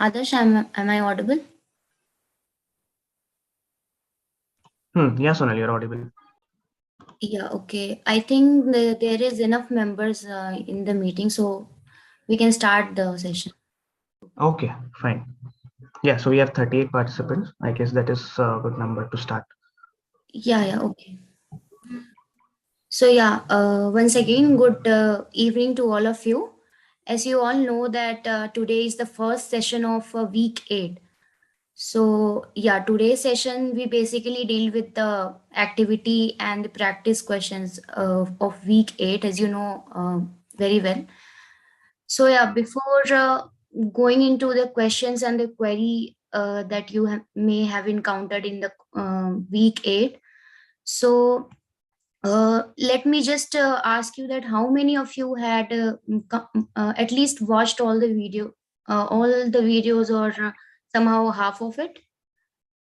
Adarsh, am I audible? Yeah, Sonal, you're audible. Yeah, okay. I think there is enough members in the meeting, so we can start the session. Okay, fine. Yeah, so we have 38 participants. I guess that is a good number to start. Yeah, okay. So yeah, once again, good evening to all of you. As you all know that today is the first session of week 8. So yeah, today's session we basically deal with the activity and the practice questions of week 8, as you know very well. So yeah, before going into the questions and the query that you may have encountered in the week 8, so let me just ask you that how many of you had at least watched all the videos, or somehow half of it?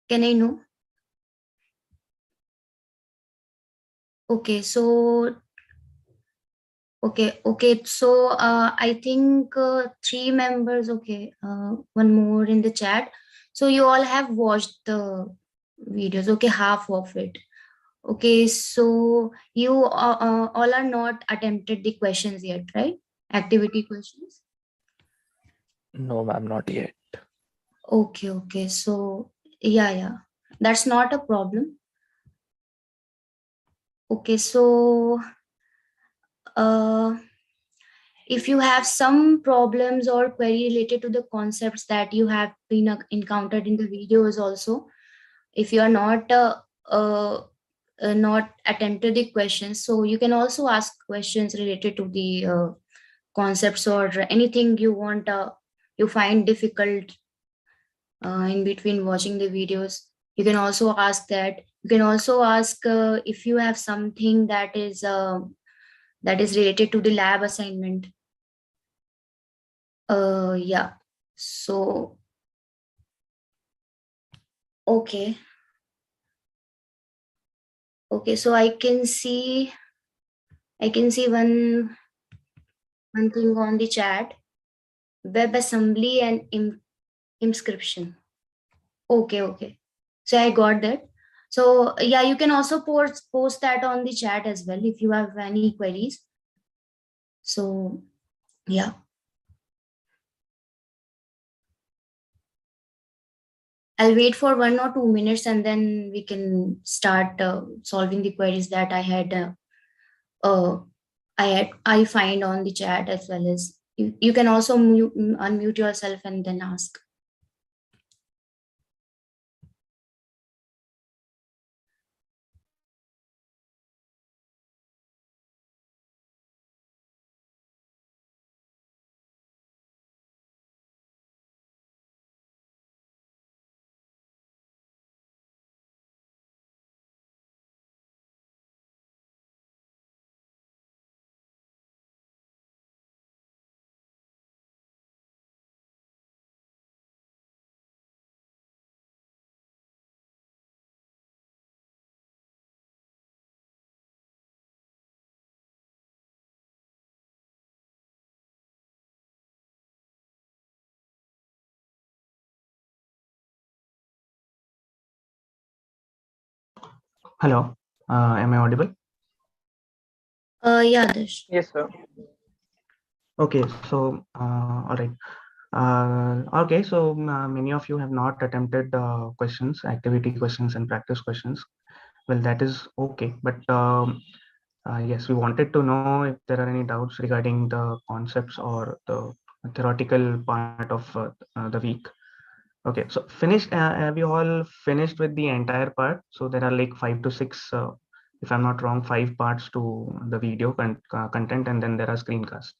Can I know? Okay, so okay. So I think three members. Okay, one more in the chat. So you all have watched the videos. Okay, half of it. Okay, so you all are not attempted the questions yet, right? Activity questions. No, ma'am, not yet. Okay. So yeah, that's not a problem. Okay, so uh, if you have some problems or query related to the concepts that you have been encountered in the videos also, if you are uh, not attempted the questions, so you can also ask questions related to the concepts or anything you want, you find difficult in between watching the videos. You can also ask that. You can also ask if you have something that is related to the lab assignment. Yeah. So okay. Okay, so I can see one thing on the chat. WebAssembly and inscription. Okay. So I got that. So yeah, you can also post that on the chat as well if you have any queries. So yeah. I'll wait for 1 or 2 minutes and then we can start solving the queries that uh, I find on the chat, as well as you can also unmute yourself and then ask. Hello, am I audible? Yeah, Adarsh. Yes, sir. Okay, so all right. Okay, so many of you have not attempted questions, activity questions, and practice questions. Well, that is okay, but yes, we wanted to know if there are any doubts regarding the concepts or the theoretical part of the week. Okay, so finished. Have you all finished with the entire part? So there are like 5 to 6, if I'm not wrong, 5 parts to the video content, and then there are screencasts.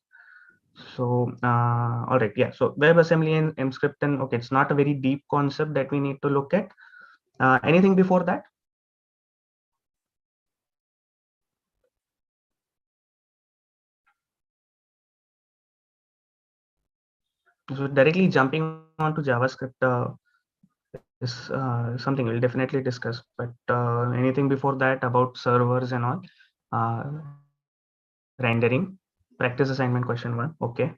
So all right, yeah. So WebAssembly and mscript, okay, it's not a very deep concept that we need to look at. Anything before that? So directly jumping onto JavaScript is something we'll definitely discuss. But anything before that about servers and all, rendering, practice assignment question 1. Okay.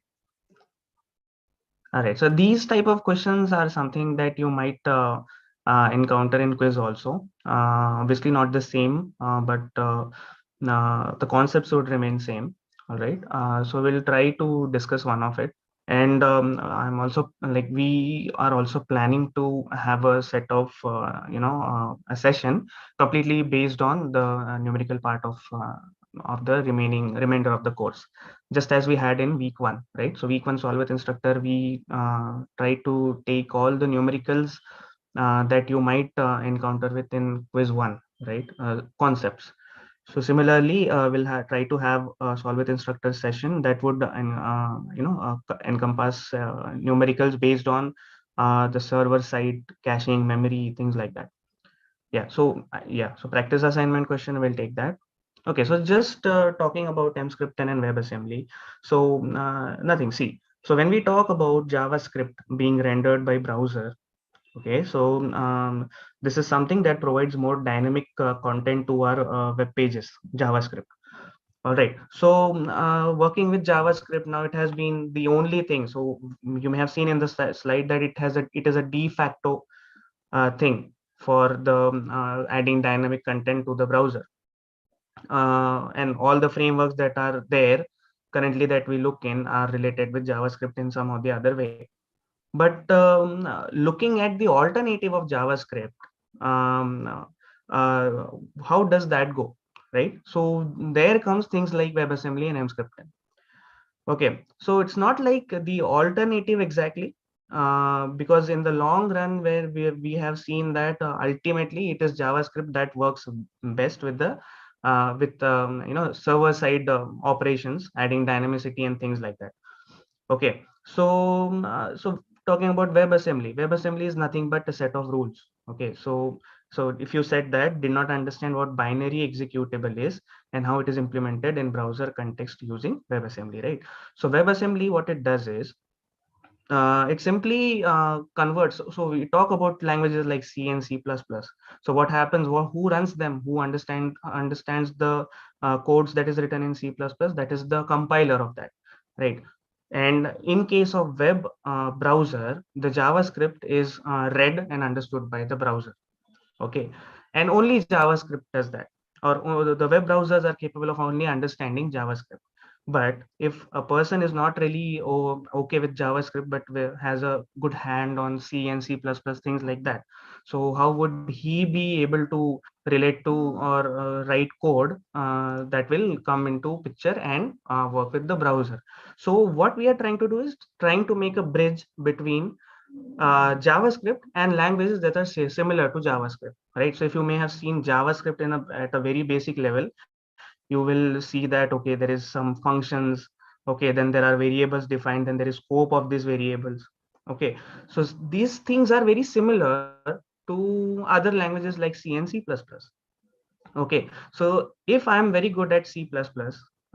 All right. So these type of questions are something that you might encounter in quiz also. Obviously not the same, but the concepts would remain same. All right. So we'll try to discuss one of it. And I'm also like we are also planning to have a set of a session completely based on the numerical part of the remainder of the course, just as we had in week one, right? So week one solve with instructor, we try to take all the numericals that you might encounter within quiz one, right? Concepts. So similarly, we'll try to have a solve with instructor session that would encompass numericals based on the server side caching, memory, things like that. So practice assignment question, we'll take that. Okay, so just talking about mscript and WebAssembly. So nothing. See, so when we talk about JavaScript being rendered by browser, okay, so this is something that provides more dynamic content to our web pages, JavaScript. All right. So working with JavaScript now, it has been the only thing. So you may have seen in the slide that it is a de facto thing for the adding dynamic content to the browser, and all the frameworks that are there currently that we look in are related with JavaScript in some or the other way. But looking at the alternative of JavaScript, um, how does that go, right? So there comes things like WebAssembly and mscript. Okay, so it's not like the alternative exactly, because in the long run, where we have seen that ultimately it is JavaScript that works best with the with server side operations, adding dynamicity and things like that. Okay, so so talking about WebAssembly is nothing but a set of rules. Okay, so if you said that did not understand what binary executable is and how it is implemented in browser context using WebAssembly, right? So WebAssembly, what it does is it simply converts. So we talk about languages like C and C++. So what happens? Who runs them? Who understands the codes that is written in C++? That is the compiler of that, right? And in case of web browser, the JavaScript is read and understood by the browser. Okay, and only JavaScript does that, or the web browsers are capable of only understanding JavaScript. But if a person is not really okay with JavaScript, but has a good hand on C and C++, things like that, so how would he be able to relate to or write code that will come into picture and work with the browser? So what we are trying to do is trying to make a bridge between JavaScript and languages that are similar to JavaScript, right? So if you may have seen JavaScript at a very basic level, you will see that, okay, there is some functions, okay, then there are variables defined, then there is scope of these variables. Okay, so these things are very similar to other languages like C and C++. Okay, so if I'm very good at C++,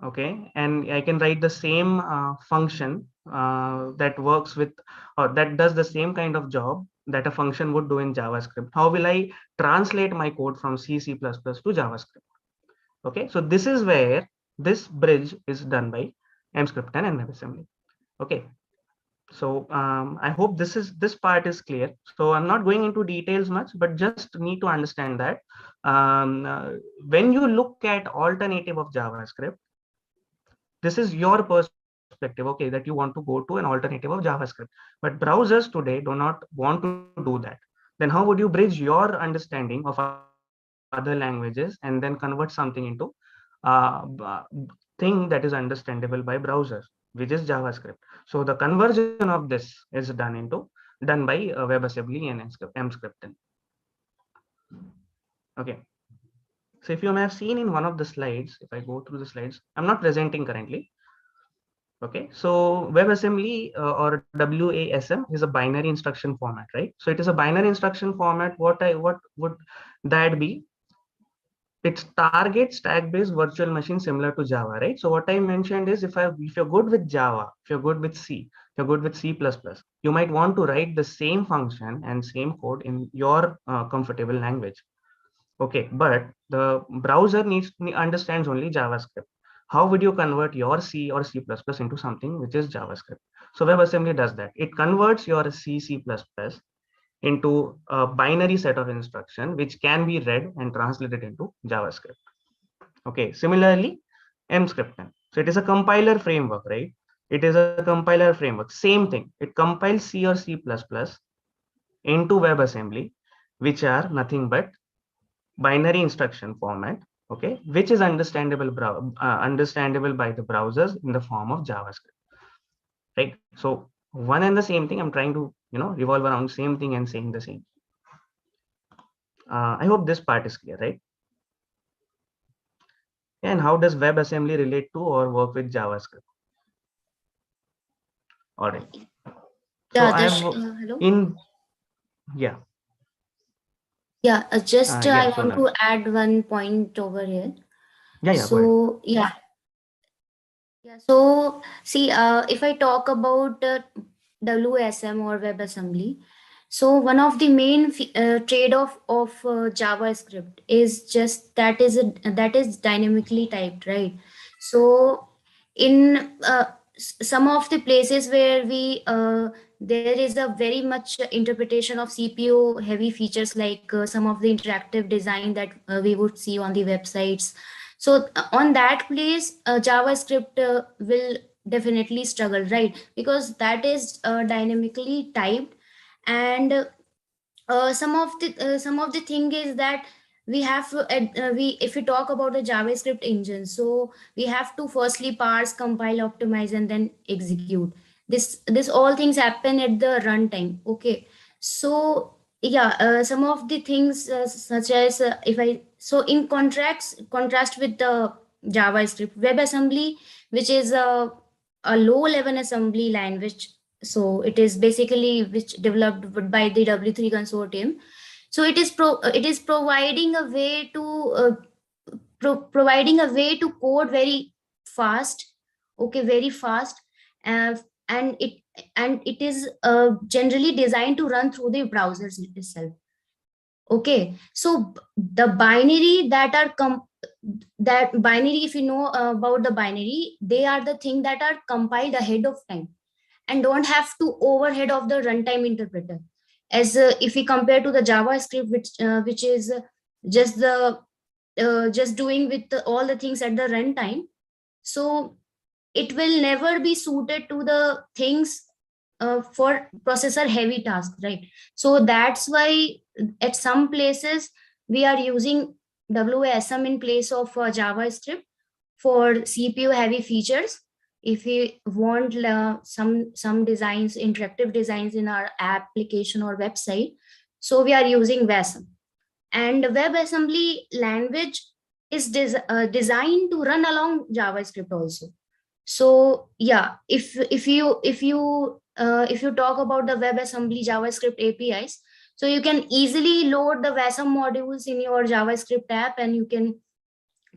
okay, and I can write the same function that works with, or that does the same kind of job that a function would do in JavaScript, how will I translate my code from C++ to JavaScript? Okay, so this is where this bridge is done by mscript and WebAssembly. Okay, so I hope this part is clear. So I'm not going into details much, but just need to understand that when you look at alternative of JavaScript, this is your perspective, okay, that you want to go to an alternative of JavaScript. But browsers today do not want to do that. Then how would you bridge your understanding of other languages and then convert something into thing that is understandable by browsers, which is JavaScript? So the conversion of this is done by WebAssembly and mscript. Okay. So if you may have seen in one of the slides, if I go through the slides, I'm not presenting currently. Okay, so WebAssembly or WASM is a binary instruction format, right? So it is a binary instruction format. What would that be? It's target stack based virtual machine similar to Java, right? So what I mentioned is if you're good with Java, if you're good with C, if you're good with C++, you might want to write the same function and same code in your comfortable language. Okay, but the browser understands only JavaScript. How would you convert your C or C++ into something which is JavaScript? So WebAssembly does that. It converts your C++ into a binary set of instruction which can be read and translated into JavaScript. Okay, similarly, mscripten. So it is a compiler framework, right? It is a compiler framework. Same thing. It compiles C or C++ into WebAssembly, which are nothing but binary instruction format, okay, which is understandable by the browsers in the form of JavaScript, right? So one and the same thing. I'm trying to revolve around same thing and saying the same. I hope this part is clear, right? And how does WebAssembly relate to or work with JavaScript? All right. So Yeah, I've hello. in yeah Yeah, just yeah I want Sonal. to add one point over here. Yeah, go ahead. So yeah. So see, if I talk about WSM or WebAssembly, so one of the main trade-off of JavaScript is just that is dynamically typed, right? So in some of the places where there is a very much interpretation of CPU heavy features, like some of the interactive design that we would see on the websites. So on that place, JavaScript will definitely struggle, right? Because that is dynamically typed, and some of the thing is that we have to we if we talk about the JavaScript engine, so we have to firstly parse, compile, optimize, and then execute. This all things happen at the runtime. Okay, so yeah, some of the things such as if I so in contrast with the JavaScript, WebAssembly, which is a low level assembly language, so it is basically which developed by the W3 consortium. So it is providing a way to providing a way to code very fast. Okay, very fast. uh, and it is generally designed to run through the browsers itself. Okay, so the binary that are that binary, if you know about the binary, they are the thing that are compiled ahead of time and don't have to overhead of the runtime interpreter. As if we compare to the JavaScript, which is just the just doing with all the things at the runtime. So it will never be suited to the things for processor heavy tasks, right? So that's why at some places we are using WASM in place of JavaScript for CPU heavy features. If we want some designs, interactive designs in our application or website, so we are using WASM. And WebAssembly language is designed to run along JavaScript also. So yeah, if you talk about the WebAssembly JavaScript APIs, so you can easily load the WASM modules in your JavaScript app, and you can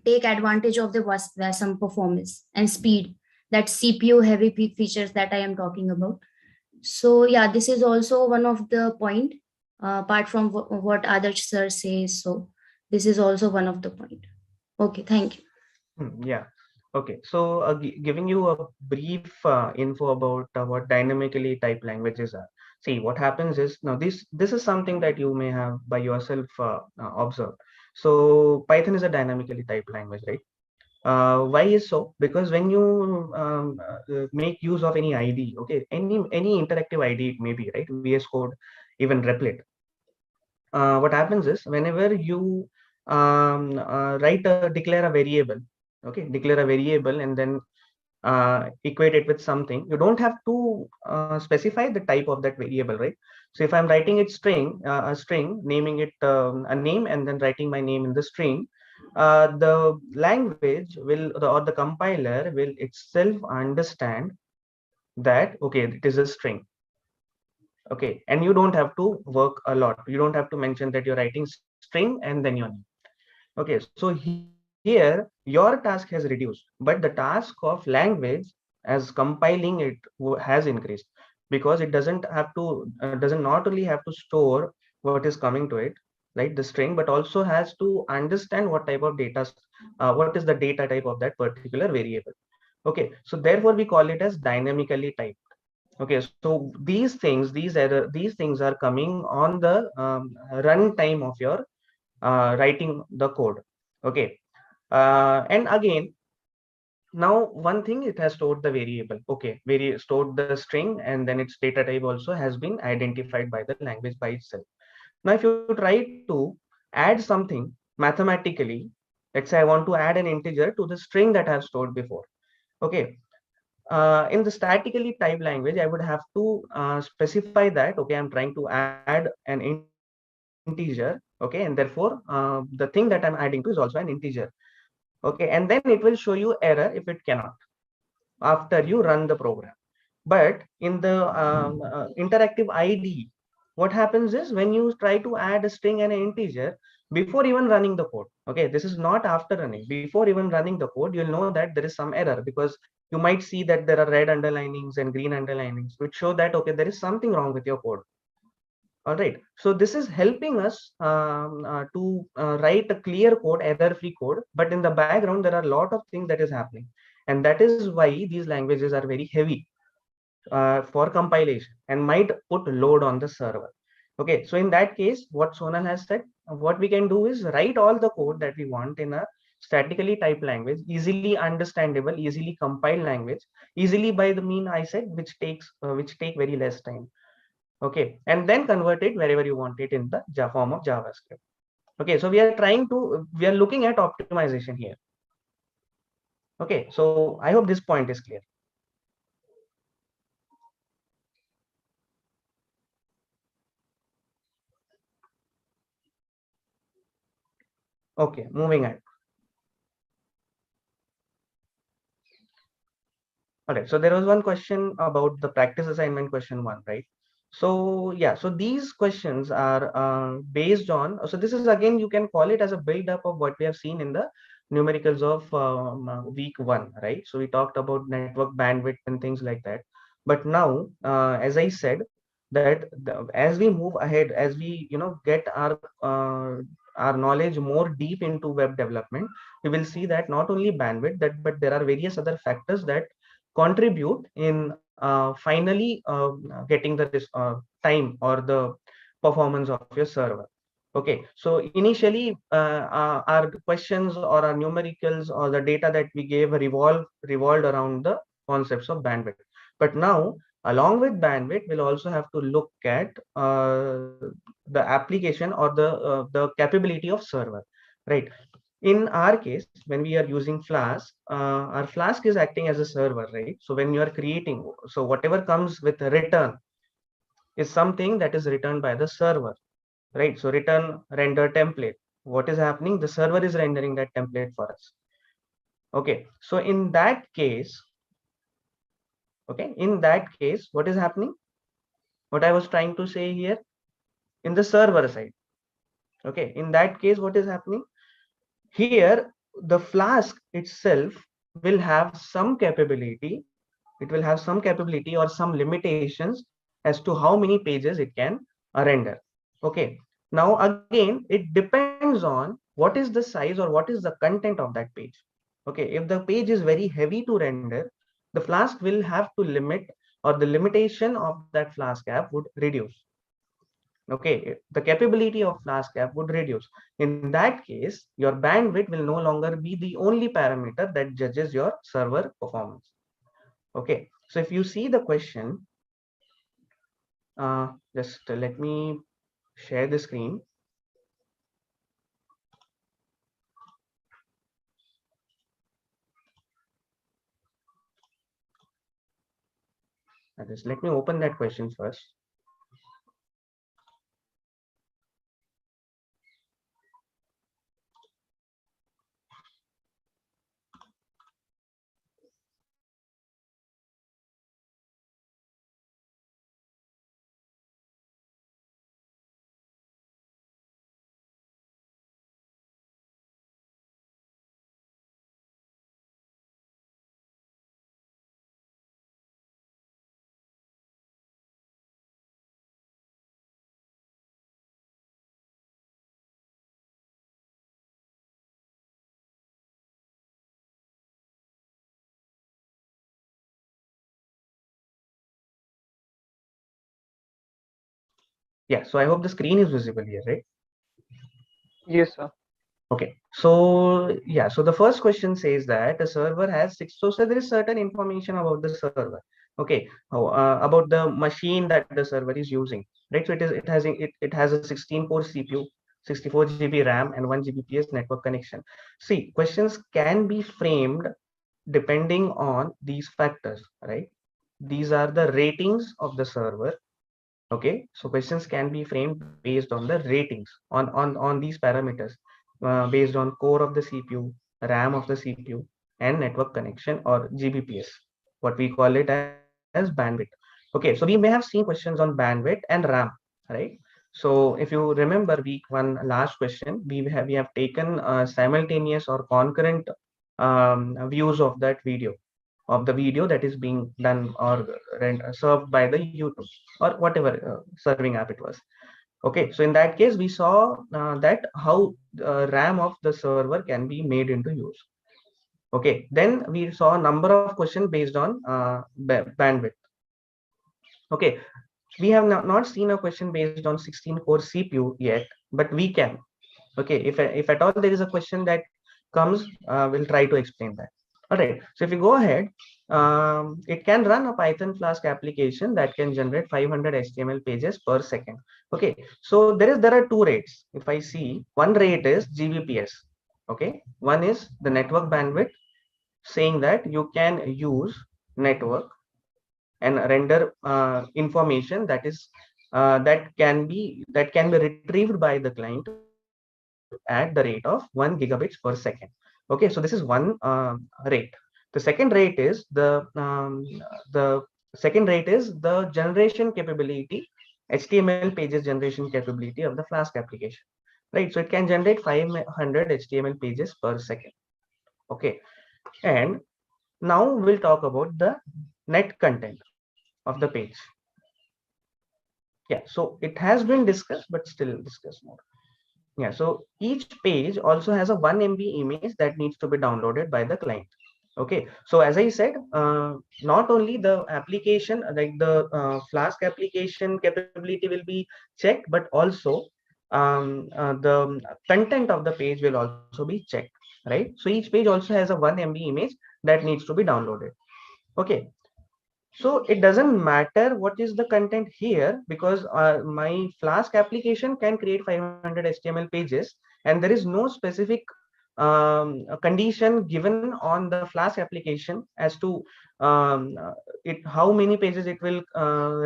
take advantage of the Wasm performance and speed, that CPU heavy features that I am talking about. So yeah, this is also one of the point, apart from what Adarsh sir says. So this is also one of the point. Okay, thank you. Yeah. Okay. So giving you a brief info about what dynamically typed languages are. See, what happens is now this is something that you may have by yourself observed. So Python is a dynamically typed language, right? Why is so? Because when you make use of any ID, okay, any interactive ID it may be, right? VS Code, even Replit. What happens is whenever you declare a variable, okay, declare a variable and then equate it with something, you don't have to specify the type of that variable, right? So if I'm writing it a string, naming it a name and then writing my name in the string, the language or the compiler will itself understand that okay, it is a string. Okay, and you don't have to work a lot. You don't have to mention that you're writing string and then your name. Okay, so here your task has reduced, but the task of language as compiling it has increased, because it doesn't not only have to store what is coming to it, like the string, but also has to understand what type of data, what is the data type of that particular variable. Okay, so therefore we call it as dynamically typed. Okay, so these things are coming on the run time of your writing the code. Okay, and again, now one thing, it has stored the variable. Okay, stored the string, and then its data type also has been identified by the language by itself. Now, if you try to add something mathematically, let's say I want to add an integer to the string that I have stored before. Okay, in the statically typed language, I would have to specify that, okay, I'm trying to add an integer, okay, and therefore the thing that I'm adding to is also an integer. Okay, and then it will show you error if it cannot after you run the program. But in the interactive ID, what happens is when you try to add a string and an integer before even running the code, okay, this is not after running, before even running the code, you'll know that there is some error, because you might see that there are red underlinings and green underlinings, which show that, okay, there is something wrong with your code. All right, so this is helping us to write a clear code, error-free code, but in the background there are a lot of things that is happening, and that is why these languages are very heavy for compilation and might put load on the server. Okay, so in that case, what Sonal has said, what we can do is write all the code that we want in a statically typed language, easily understandable, easily compiled language, easily by the mean I said, which take very less time. Okay, and then convert it wherever you want it in the form of JavaScript. Okay, so we are looking at optimization here. Okay, so I hope this point is clear. Okay, moving on. All right, so there was one question about the practice assignment question one, right? So yeah, so these questions are based on, so this is again, you can call it as a build up of what we have seen in the numericals of week one, right? So we talked about network bandwidth and things like that. But now, as I said, that as we move ahead, as we, get our knowledge more deep into web development, we will see that not only bandwidth, but there are various other factors that contribute in finally getting the time or the performance of your server. Okay, so initially our questions or our numericals or the data that we gave revolved around the concepts of bandwidth. But now, along with bandwidth, we'll also have to look at the application or the capability of server, right? In our case, when we are using Flask, our Flask is acting as a server, right? So when you are creating, so whatever comes with a return is something that is returned by the server, right? So return render template. What is happening? The server is rendering that template for us. Okay, so in that case, what is happening? What I was trying to say here, in the server side. Okay, in that case, what is happening? Here, the Flask itself will have some capability. It will have some capability or some limitations as to how many pages it can render. Okay. Now, again, it depends on what is the size or what is the content of that page. Okay. If the page is very heavy to render, the Flask will have to limit, or the limitation of that Flask app would reduce. Okay, the capability of Flask app would reduce. In that case, your bandwidth will no longer be the only parameter that judges your server performance. Okay, so if you see the question, just let me share the screen. Just let me open that question first. Yeah, so I hope the screen is visible here, right? Yes, sir. Okay, so yeah, so the first question says that the server has six. So there is certain information about the server. Okay, about the machine that the server is using, right? So it has a 16-core CPU, 64 GB RAM, and 1 Gbps network connection. See, questions can be framed depending on these factors, right? These are the ratings of the server. Okay, so questions can be framed based on the ratings on these parameters, based on core of the CPU, RAM of the CPU, and network connection or gbps, what we call it as bandwidth. Okay, so we may have seen questions on bandwidth and RAM, right? So if you remember week one last question, we have taken simultaneous or concurrent views of the video that is being done or served by the YouTube or whatever serving app it was. Okay, so in that case, we saw that how RAM of the server can be made into use. Okay, then we saw a number of questions based on bandwidth. Okay, we have not seen a question based on 16 core CPU yet, but we can. Okay, if at all there is a question that comes, we'll try to explain that. All right, so if you go ahead, it can run a Python Flask application that can generate 500 HTML pages per second. Okay, so there are two rates. If I see, one rate is gbps. Okay, one is the network bandwidth, saying that you can use network and render information that can be retrieved by the client at the rate of 1 gigabits per second. Okay, so this is one rate. The second rate is the generation capability, HTML pages generation capability of the Flask application, right? So it can generate 500 HTML pages per second. Okay, and now we'll talk about the net content of the page. Yeah, so it has been discussed, but still discuss more. Yeah, so each page also has a 1 MB image that needs to be downloaded by the client. Okay, so as I said, not only the application, like the Flask application capability will be checked, but also the content of the page will also be checked, right? So each page also has a 1 MB image that needs to be downloaded. Okay, so it doesn't matter what is the content here, because my Flask application can create 500 HTML pages, and there is no specific a condition given on the Flask application as to how many pages it will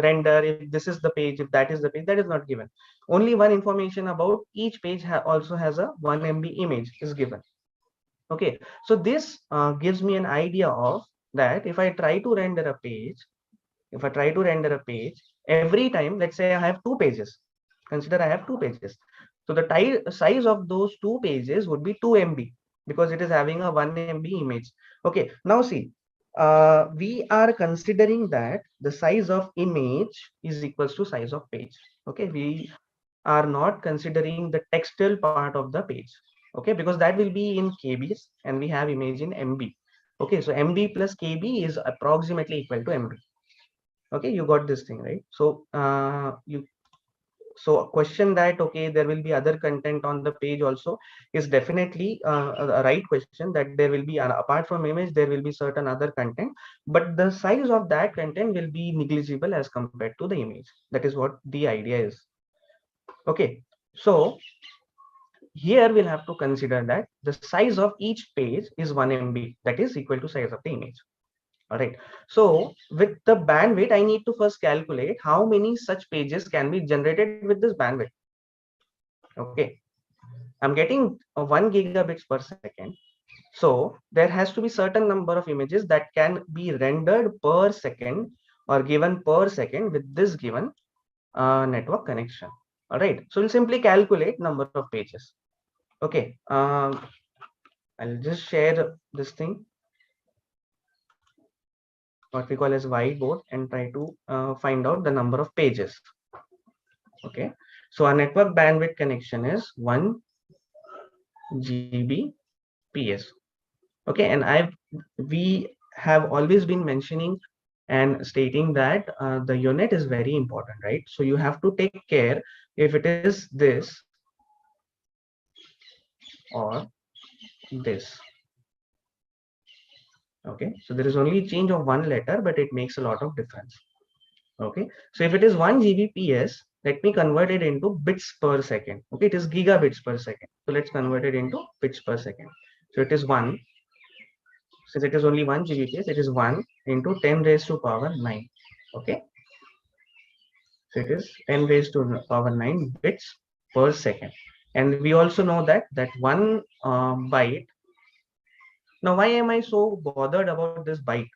render, if this is the page, if that is the page. That is not given. Only one information about each page also has a 1 MB image is given. Okay, so this gives me an idea of that if I try to render a page, every time, let's say I have two pages, consider I have two pages. So the size of those two pages would be 2 MB, because it is having a 1 MB image. Okay, now see, we are considering that the size of image is equals to size of page. Okay, we are not considering the textual part of the page. Okay, because that will be in KBs and we have image in MB. Okay, so MB plus KB is approximately equal to MB. Okay, you got this thing, right? So you so a question that okay, there will be other content on the page also is definitely a right question, that there will be apart from image there will be certain other content, but the size of that content will be negligible as compared to the image. That is what the idea is. Okay, so here we'll have to consider that the size of each page is 1 MB, that is equal to size of the image. All right, so with the bandwidth I need to first calculate how many such pages can be generated with this bandwidth. Okay, I'm getting 1 gigabits per second, so there has to be certain number of images that can be rendered per second or given per second with this given network connection. All right, so we'll simply calculate number of pages. Okay, I'll just share this thing, what we call as whiteboard, and try to find out the number of pages. Okay, so our network bandwidth connection is 1 Gbps. Okay, and we have always been mentioning and stating that the unit is very important, right? So you have to take care if it is this or this. Okay, so there is only change of one letter, but it makes a lot of difference. Okay, so if it is 1 Gbps, let me convert it into bits per second. Okay, it is gigabits per second. So let's convert it into bits per second. So it is 1, since it is only 1 Gbps, it is 1 into 10 raised to power 9. Okay, so it is 10 raised to power 9 bits per second. And we also know that one byte. Now, why am I so bothered about this byte?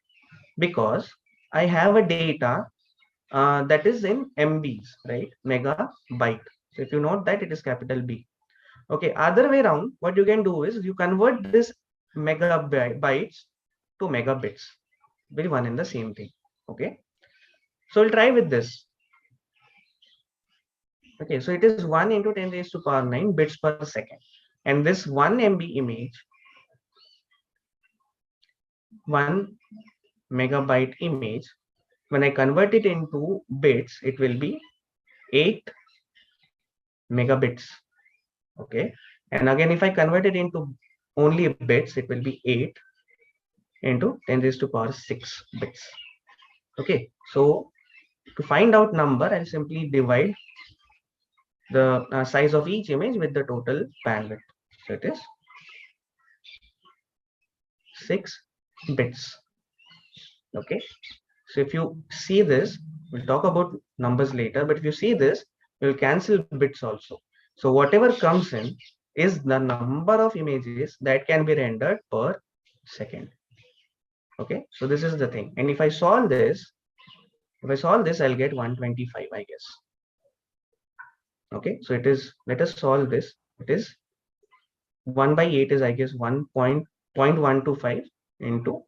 Because I have a data that is in MBs, right? Megabyte. So if you note that, it is capital B. Okay, other way around, what you can do is you convert this megabytes to megabits. Very one and the same thing. Okay, so we'll try with this. Okay, so it is 1 into 10 raised to power 9 bits per second. And this 1 MB image, 1 megabyte image, when I convert it into bits, it will be 8 megabits. Okay, and again, if I convert it into only bits, it will be 8 into 10 raised to power 6 bits. Okay, so to find out number, I'll simply divide the size of each image with the total bandwidth. So it is 6 bits. Okay, so if you see this, we'll talk about numbers later, but if you see this, you'll cancel bits also. So whatever comes in is the number of images that can be rendered per second. Okay, so this is the thing. And if I solve this, I'll get 125, I guess. Okay, so it is, let us solve this. It is 1 by 8 is, I guess, 1.125 into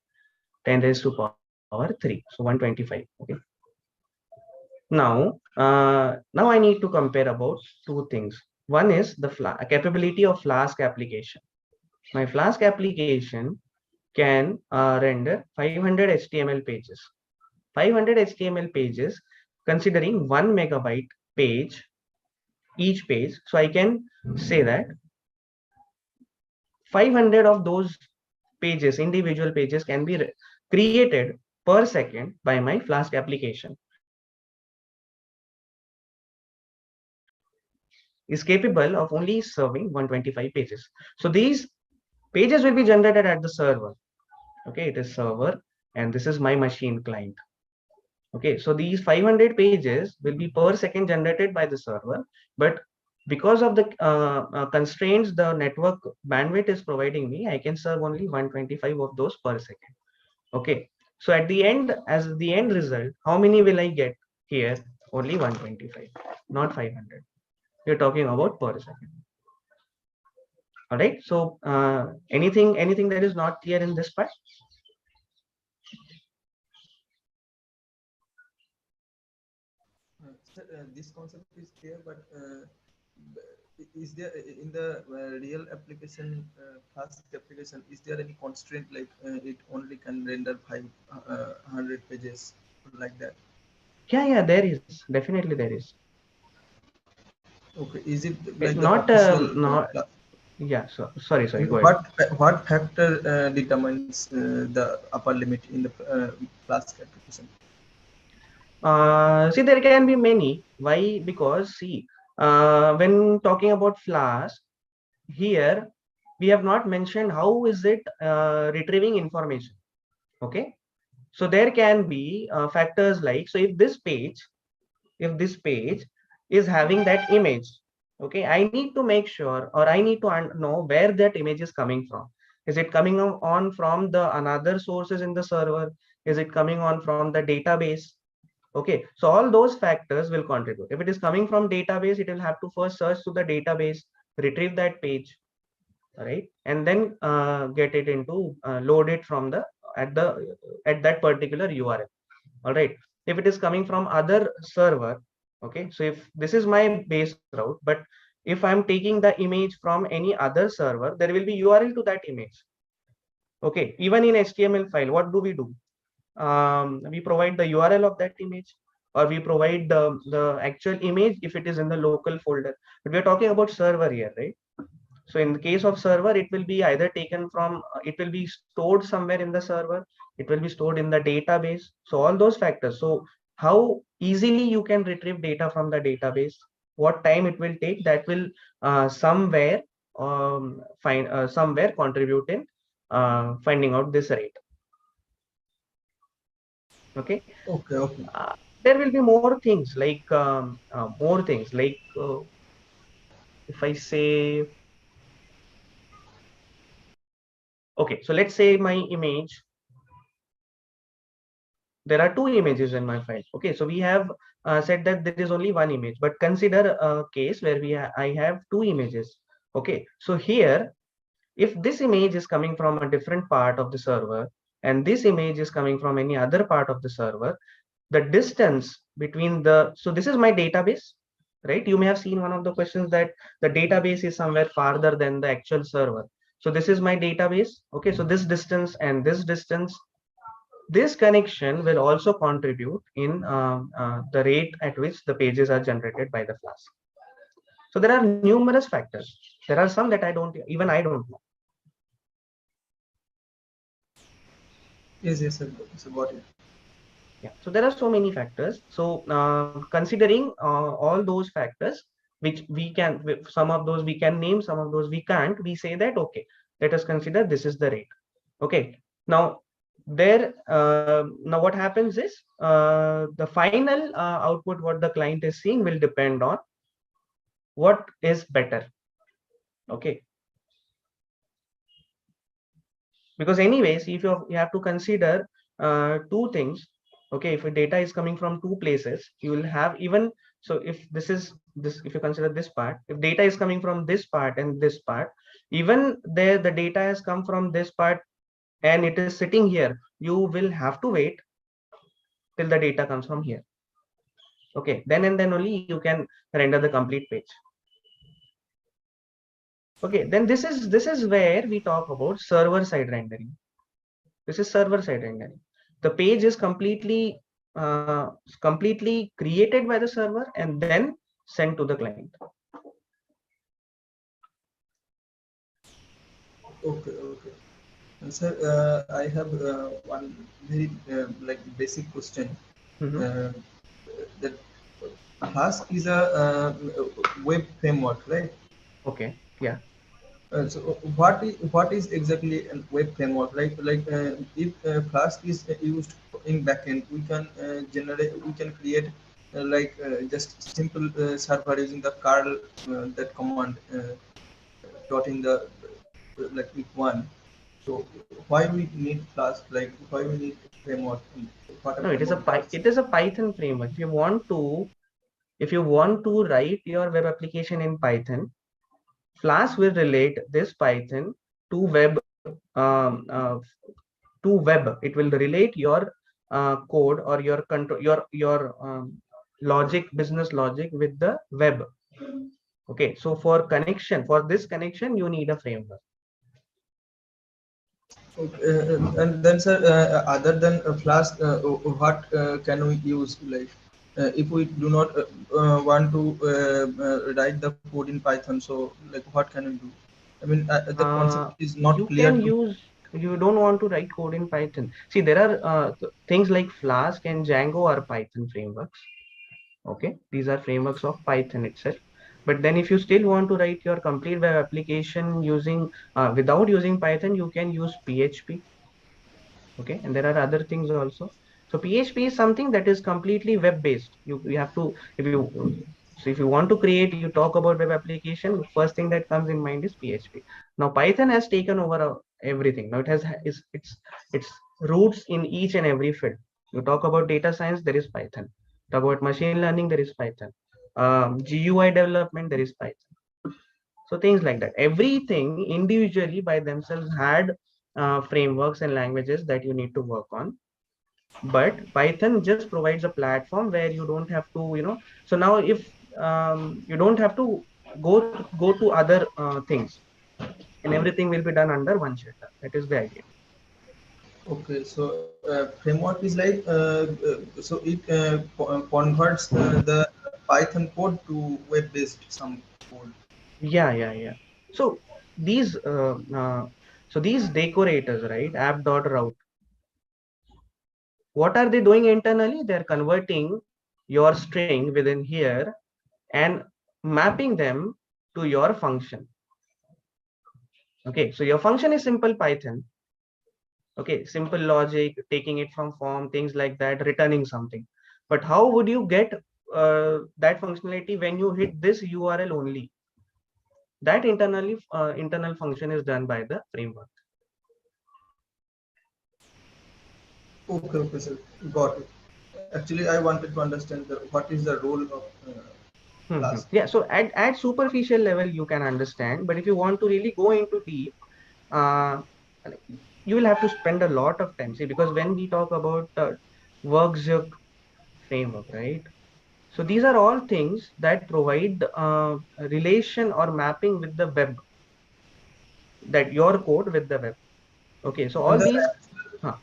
10 raised to power 3. So 125. Okay. Now I need to compare about two things. One is the capability of Flask application. My Flask application can render 500 HTML pages. 500 HTML pages, considering 1 megabyte page, each page. So I can say that 500 of those pages, individual pages, can be created per second by my Flask application. Is capable of only serving 125 pages. So these pages will be generated at the server. Okay, it is server, and this is my machine client. Okay, so these 500 pages will be per second generated by the server, but because of the constraints the network bandwidth is providing me, I can serve only 125 of those per second. Okay, so at the end, as the end result, how many will I get here? Only 125, not 500. You're talking about per second. All right, so anything that is not clear in this part? Sir, this concept is clear, but is there in the real application, Flask application, is there any constraint like it only can render 500 pages like that? Yeah, there is, definitely there is. Okay, is it Okay, like the not official? not yeah. So sorry, go ahead. What factor determines the upper limit in the Flask application? See, there can be many. Why? Because see, when talking about Flask, here we have not mentioned how is it retrieving information. Okay, so there can be factors like, so if this page is having that image, okay, I need to make sure, or I need to know where that image is coming from. Is it coming on from the another sources in the server? Is it coming on from the database? Okay, so all those factors will contribute. If it is coming from database, it will have to first search to the database, retrieve that page, right, and then get it into load it from the at that particular URL. All right, if it is coming from other server, okay, so if this is my base route, but if I'm taking the image from any other server, there will be URL to that image. Okay, even in HTML file, what do we do? we provide the URL of that image, or we provide the actual image if it is in the local folder. But we are talking about server here, right? So in the case of server, it will be either taken from, it will be stored somewhere in the server, it will be stored in the database. So all those factors. So how easily you can retrieve data from the database, what time it will take, that will somewhere find somewhere contribute in finding out this rate. Okay. Okay, okay. There will be more things like if I say, okay, so let's say my image, there are two images in my file. Okay, so we have said that there is only one image, but consider a case where I have two images. Okay, so here, if this image is coming from a different part of the server and this image is coming from any other part of the server, the distance between the, so this is my database, right? You may have seen one of the questions that the database is somewhere farther than the actual server. So this is my database. Okay, so this distance and this distance, this connection will also contribute in the rate at which the pages are generated by the Flask. So there are numerous factors. There are some that even I don't know. Yes, yes, sir. So got it. Yeah, so there are so many factors. So considering all those factors, which we can, some of those we can name, some of those we can't, we say that, okay, let us consider this is the rate. Okay, now now what happens is the final output what the client is seeing will depend on what is better. Okay, because anyways, if you have to consider two things. Okay, if data is coming from two places, you will have, even so, if this is this, if you consider this part, if data is coming from this part and this part, even there the data has come from this part and it is sitting here, you will have to wait till the data comes from here. Okay, then and then only you can render the complete page. Okay, then this is where we talk about server side rendering. This is server side rendering. The page is completely created by the server and then sent to the client. Okay, okay. And sir, I have one very like basic question. Mhm. Uh, that Flask is a web framework, right? Okay, yeah. So what is exactly a web framework? If Flask is used in backend, we can create just simple server using the curl that command dot in the like with one. So why we need Flask? Like why we need framework? And what a No, framework does? it is a Python framework. If you want to write your web application in Python, Flask will relate this Python to web, to web. It will relate your code or your control, your logic, business logic with the web. Okay, so for this connection, you need a framework. Okay, and then, sir, other than Flask, what can we use? Like, if we do not want to write the code in Python, so like, what can we do? I mean, the concept is not You clear can to. use, you don't want to write code in Python. See, there are things like Flask and Django are Python frameworks. Okay, these are frameworks of Python itself. But then if you still want to write your complete web application using without using Python, you can use PHP. Okay, and there are other things also. So PHP is something that is completely web based. You have to, if you want to create, you talk about web application, first thing that comes in mind is PHP. Now Python has taken over everything. Now it has its roots in each and every field. You talk about data science, there is Python. Talk about machine learning, there is Python. GUI development, there is Python. So things like that, everything individually by themselves had frameworks and languages that you need to work on. But Python just provides a platform where you don't have to, so now if you don't have to go to other things, and everything will be done under one shelter. That is the idea. Okay, so framework is like so it converts the Python code to web-based some code. Yeah. So these these decorators, right? App.route, what are they doing internally? They're converting your string within here and mapping them to your function. Okay, so your function is simple Python. Okay, simple logic, taking it from form, things like that, returning something. But how would you get that functionality when you hit this URL only? That internal function is done by the framework. Okay, sir, got it. Actually, I wanted to understand what is the role of class. Yeah, so at superficial level you can understand, but if you want to really go into deep, uh, you will have to spend a lot of time. See, because when we talk about workzuk framework, right? So these are all things that provide a relation or mapping with the web, that your code with the web. Okay, so And all these, huh,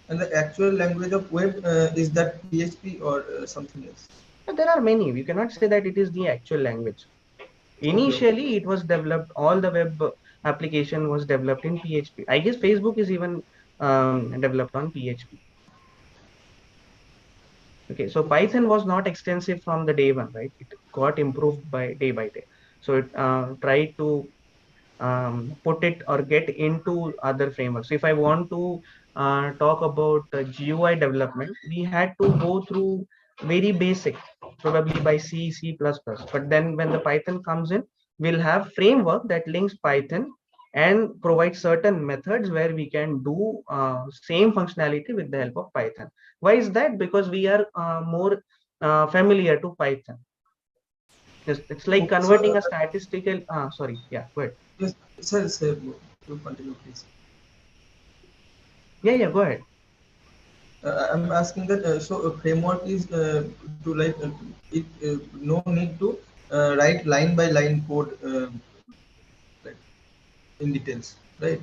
the actual language of web is that PHP or something else. there are many. We cannot say that it is the actual language. Okay. Initially it was developed, all the web application was developed in PHP. I guess Facebook is even developed on PHP. Okay, so Okay. Python was not extensive from the day one, right? It got improved by day. So it tried to put it or get into other frameworks. So if I want to talk about GUI development, we had to go through very basic, probably by C, C++. But then when the Python comes in, we'll have framework that links Python and provides certain methods where we can do same functionality with the help of Python. Why is that? Because we are more familiar to Python. It's like Okay. So converting a statistical, sorry, yeah, go ahead. yes, sir, you continue, please. Yeah, go ahead. I'm asking that so a framework is to like it no need to write line by line code like in details, right?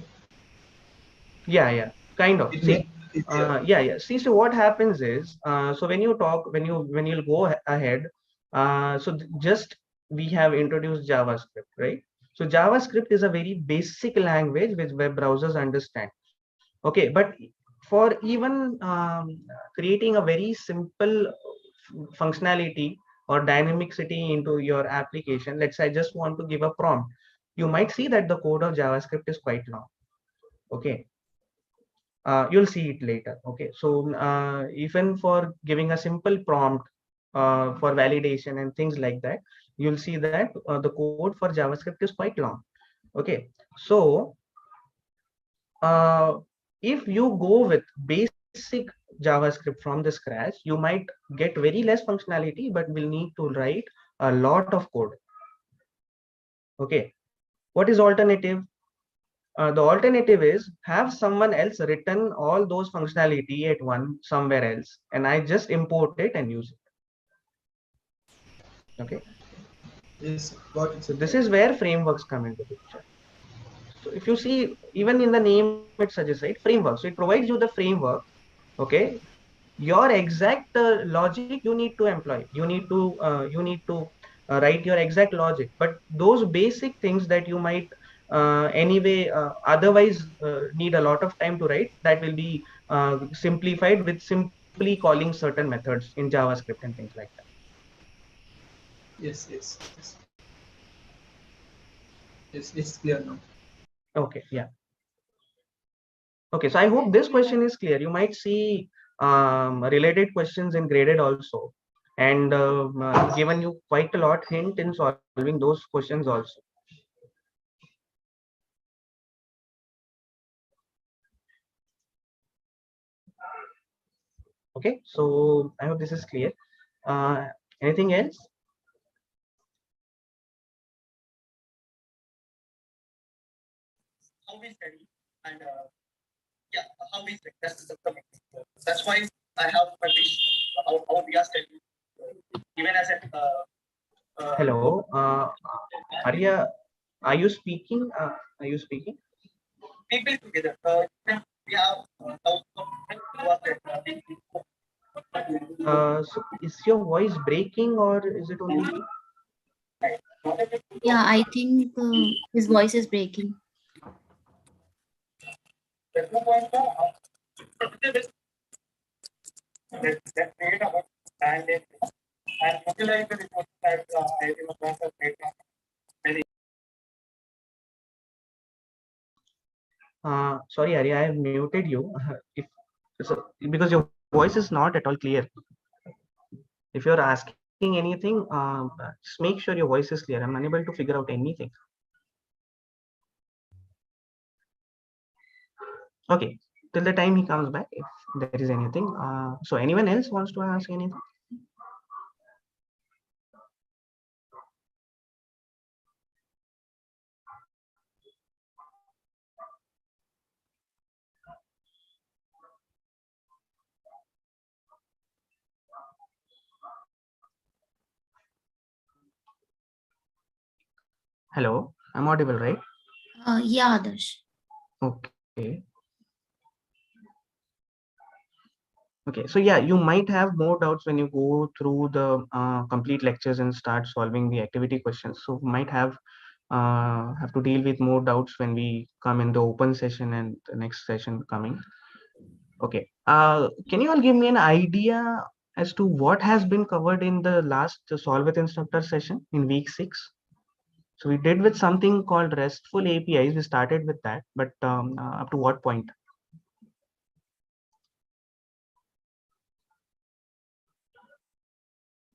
Yeah, kind of. It makes See, it easier. yeah. See, so what happens is, so when you talk, when you'll go ahead, just we have introduced JavaScript, right? So JavaScript is a very basic language which web browsers understand. Okay, but for even creating a very simple functionality or dynamicity into your application, let's say I just want to give a prompt, you might see that the code of JavaScript is quite long. Okay, you'll see it later. Okay, so even for giving a simple prompt for validation and things like that, you'll see that the code for JavaScript is quite long. Okay, so uh, if you go with basic JavaScript from the scratch, you might get very less functionality, but will need to write a lot of code. Okay, what is alternative? The alternative is have someone else written all those functionality at one somewhere else, and I just import it and use it. Okay, Yes, got it, so sir. this Got is it. where frameworks come into picture. So if you see, even in the name it suggests, right, framework. So it provides you the framework. Okay, your exact logic you need to employ. You need to write your exact logic, but those basic things that you might anyway otherwise need a lot of time to write, that will be simplified with simply calling certain methods in JavaScript and things like that. Yes. Yes, it's clear now. Okay, yeah. Okay, so I hope this question is clear. You might see related questions in graded also, and given you quite a lot hint in solving those questions also. Okay, so I hope this is clear. Anything else? Hello, Arya, are you speaking? Are you speaking? So is your voice breaking or is it only me? Yeah, I think his voice is breaking. Sorry, Ari, I have muted you. If so, because your voice is not at all clear. If you're asking anything, just make sure your voice is clear. I'm unable to figure out anything. Okay, till the time he comes back, if there is anything. So anyone else wants to ask anything? Hello, I'm audible, right? Yeah, Adarsh. Okay. Okay, so yeah, you might have more doubts when you go through the complete lectures and start solving the activity questions. So might have to deal with more doubts when we come in the open session and the next session coming. Okay, can you all give me an idea as to what has been covered in the last Solve with Instructor session in week 6? So we did with something called RESTful APIs. We started with that, but up to what point?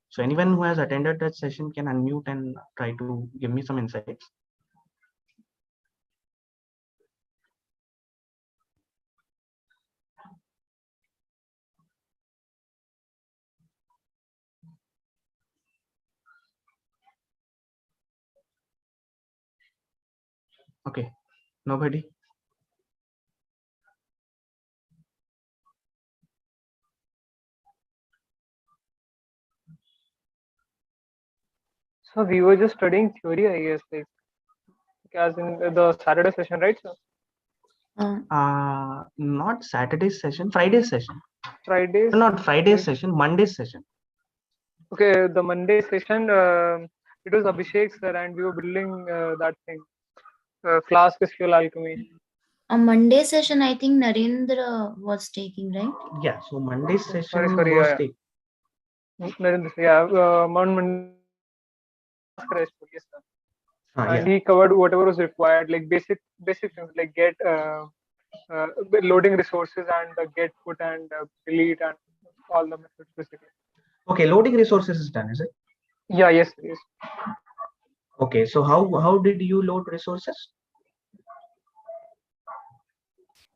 So anyone who has attended that session can unmute and try to give me some insights. Okay, nobody. So we were just studying theory, I guess, like as in the Saturday session, right? So Uh, Not Saturday session, Friday session. Fridays, Not Friday right? session, Monday session. Okay, the Monday session, it was Abhishek sir, and we were building that thing, flask SQL alchemy. a Monday session, I think Narendra was taking, right? Yeah, so Monday Oh, sorry, session sorry, was yeah, take. yeah. Narendra, yeah, on Monday, flask RESTful, yes, sir. And Yeah. he covered whatever was required, like basic things like get uh, loading resources and get put and delete and all the methods basically. Okay, loading resources is done, is it? Yeah, yes, yes. Okay, so how did you load resources?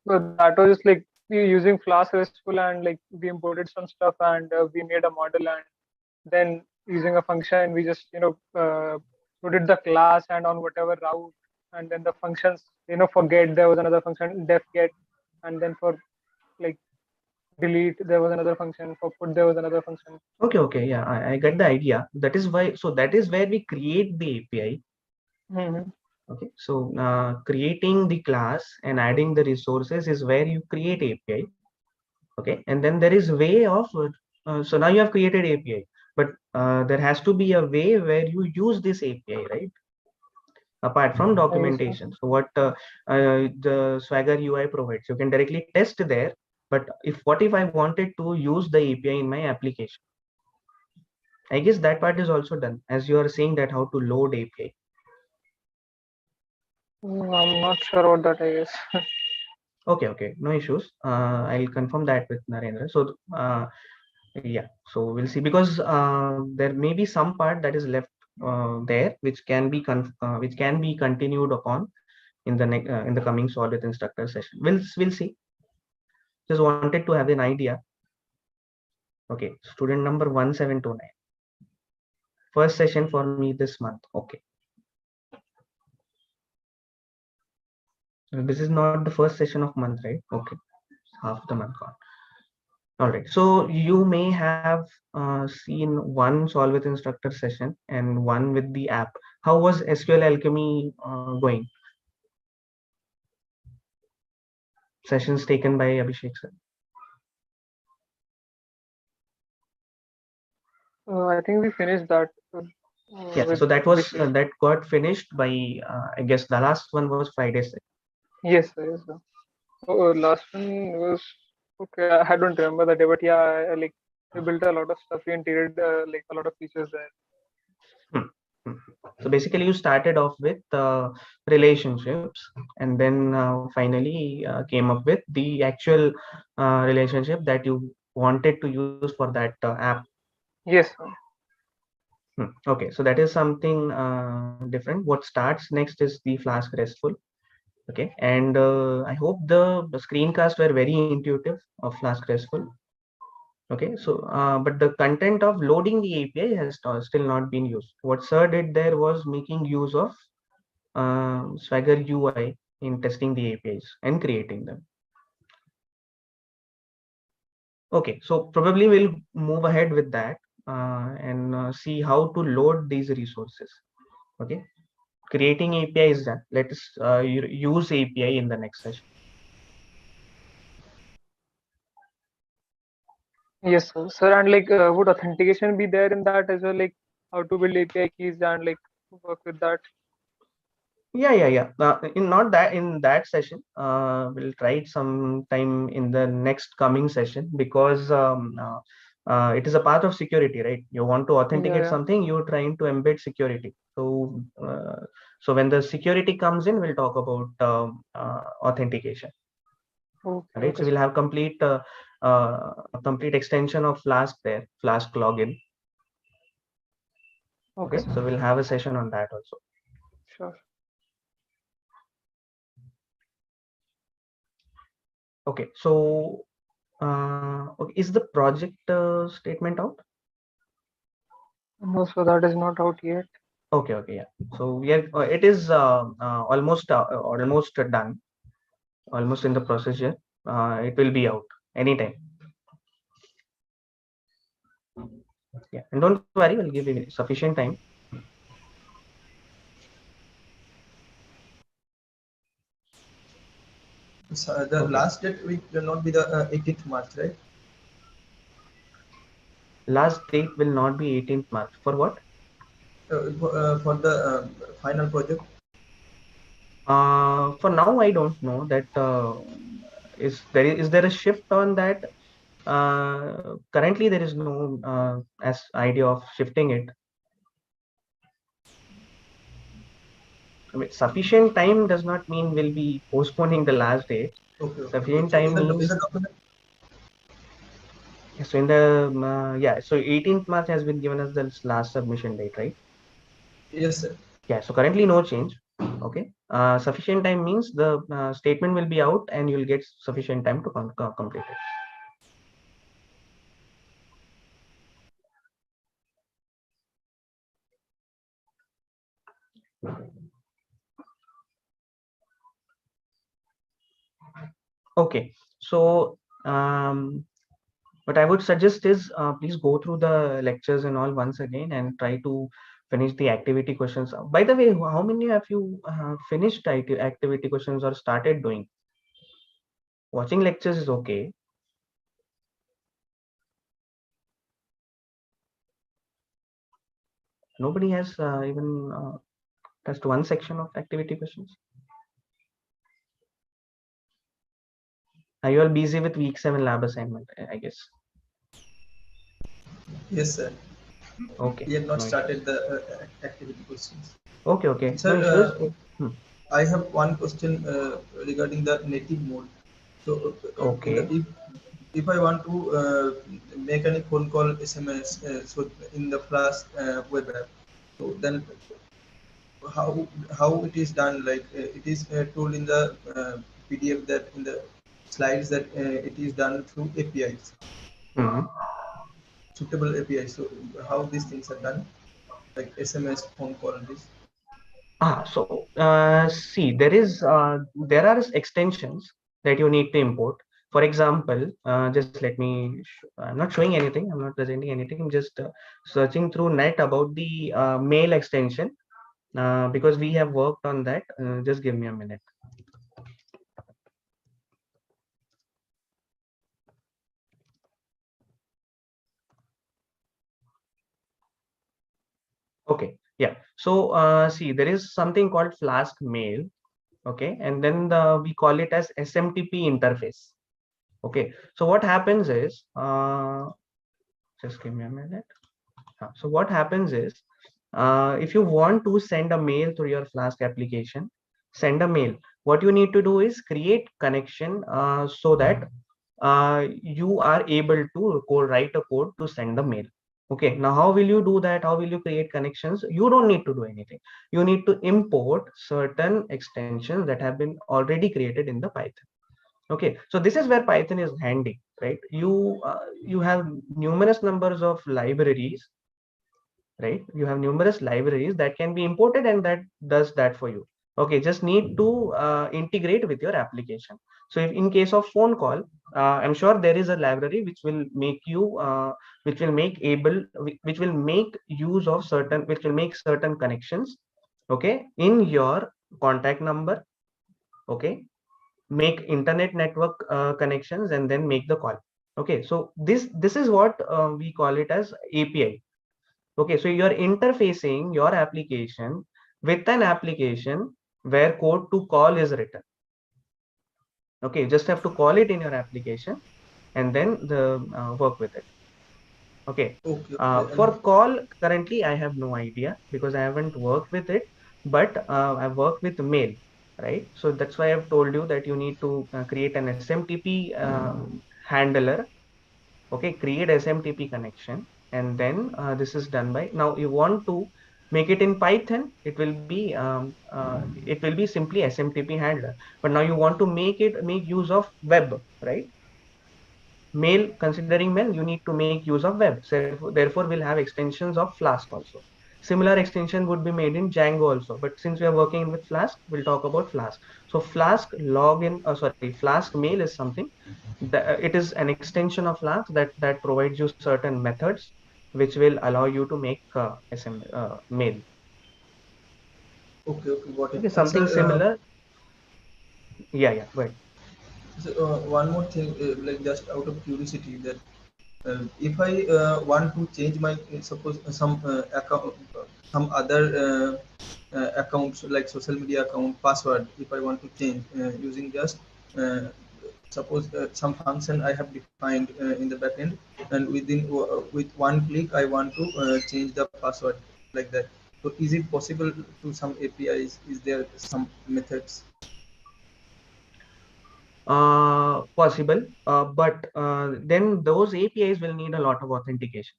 So that was just like we using Flask RESTful and like we imported some stuff and we made a model and then using a function we just loaded the class and on whatever route and then the functions for get there was another function def get and then for like delete there was another function for put there was another function. Okay, yeah, I get the idea. That is why, so that is where we create the API. Mm-hmm. Okay, so creating the class and adding the resources is where you create API. Okay, and then there is way of so now you have created API, but there has to be a way where you use this API, right? Apart from I guess so. documentation. So what the Swagger UI provides, you can directly test there. But what if I wanted to use the API in my application? I guess that part is also done, as you are saying that how to load API. I'm not sure about that, I guess. Okay, no issues. I'll confirm that with Narendra. So yeah, so we'll see, because there may be some part that is left there which can be continued upon in the in the coming solve with instructor session. We'll see. Just wanted to have an idea. Okay, student number 1729. First session for me this month. Okay. This is not the first session of month, right? Okay. Half the month gone. All right. So you may have seen one solve with instructor session and one with the app. How was SQL Alchemy going? sessions taken by Abhishek sir? I think we finished that Yeah, with so that was Abhishek. that got finished by I guess the last one was Friday. Yes, sir, yes, sir. Oh, last one was okay. I don't remember the day, but yeah, like we built a lot of stuff. We integrated like a lot of features there. Hmm. Hmm. So basically, you started off with relationships, and then finally came up with the actual relationship that you wanted to use for that app. Yes, sir. Okay, so that is something different. What starts next is the Flask RESTful. Okay, and I hope the screencasts were very intuitive of Flask RESTful. Okay, so but the content of loading the API has still not been used. What Sir did there was making use of Swagger UI in testing the APIs and creating them. Okay, so probably we'll move ahead with that and see how to load these resources. Okay, creating API is done. Let us use API in the next session. Yes, sir. Sir, and like, would authentication be there in that as well? Like, how to build API keys and like work with that? Yeah. In not that in that session, we'll try it sometime in the next coming session because it is a part of security, right? You want to Yeah, authenticate yeah. something, you're trying to embed security. So when the security comes in, we'll talk about authentication. Okay, Right, okay, so we'll sir. have a complete extension of Flask there, Flask login. Okay, Okay, sir. so we'll have a session on that also. Sure. Okay, so okay, is the project statement out? No, so that is not out yet. Okay, yeah. So we are, it is almost done, almost in the procedure. It will be out anytime. Yeah, and don't worry, we'll give you sufficient time. So the Okay, last date will not be the 18th March, right? last date will not be 18th March. For what? For the final project. For now, I don't know that is there a shift on that? Currently, there is no as idea of shifting it. I mean, sufficient time does not mean we'll be postponing the last date. Okay, good. Sufficient So time in means the document, so in the yeah. So 18th March has been given as the last submission date, right? yes, sir. Yeah. So currently no change. Okay. Sufficient time means the statement will be out and you'll get sufficient time to complete it. Okay. So what I would suggest is please go through the lectures and all once again and try to finish the activity questions. By the way, how many have you finished activity questions or started doing? Watching lectures is okay. Nobody has even touched one section of activity questions. Are you all busy with week 7 lab assignment? I guess. Yes, sir. Okay, We have not no issues. started the activity questions. Okay, Sir, no issues. Hmm. I have one question regarding the native mode. So, in the Okay. if I want to make any phone call, SMS, so in the Flask web app, so then how it is done? Like it is told in the PDF that in the slides that it is done through APIs, Mhm. suitable APIs. So how these things are done, like SMS, phone call, and this. So see, there are extensions that you need to import. For example, just let me. I'm not showing anything. I'm not presenting anything. I'm just searching through net about the mail extension because we have worked on that. Just give me a minute. Yeah. So see, there is something called Flask mail. Okay, and then we call it as SMTP interface. Okay, so what happens is, just give me a minute. So what happens is, if you want to send a mail through your Flask application, send a mail. What you need to do is create connection so that you are able to write a code to send the mail. Okay, now how will you do that? How will you create connections? You don't need to do anything. You need to import certain extensions that have been already created in the Python. Okay, so this is where Python is handy, right? You have numerous numbers of libraries, right? You have numerous libraries that can be imported, and that does that for you. Okay, just need to integrate with your application. So if in case of phone call, I'm sure there is a library which will make you which will make able which will make use of certain, which will make certain connections, okay, in your contact number. Okay, make internet network connections and then make the call. Okay, so this is what we call it as API. Okay, so you're interfacing your application with an application where code to call is written. Okay, you just have to call it in your application and then work with it. Okay, Okay, okay, and for call currently I have no idea because I haven't worked with it, but I've worked with mail, right? So that's why I've told you that you need to create an SMTP handler. Okay, create SMTP connection, and then this is done by, now you want to make it in Python, it will be simply SMTP handler. But now you want to make use of web, right? Mail, considering mail, you need to make use of web. So therefore we'll have extensions of Flask also. Similar extension would be made in Django also, but since we are working with Flask, we'll talk about Flask. So Flask login, sorry, Flask mail is something that it is an extension of Flask that provides you certain methods which will allow you to make mail. okay, okay, got it. Okay, And sir, something similar. Yeah, yeah, go ahead. so, one more thing, like just out of curiosity, that if I want to change my suppose some account, some other accounts like social media account password, if I want to change using just uh, suppose some function I have defined in the backend, and with one click I want to change the password like that. So is it possible to some APIs? Is there some methods? Possible, but then those APIs will need a lot of authentication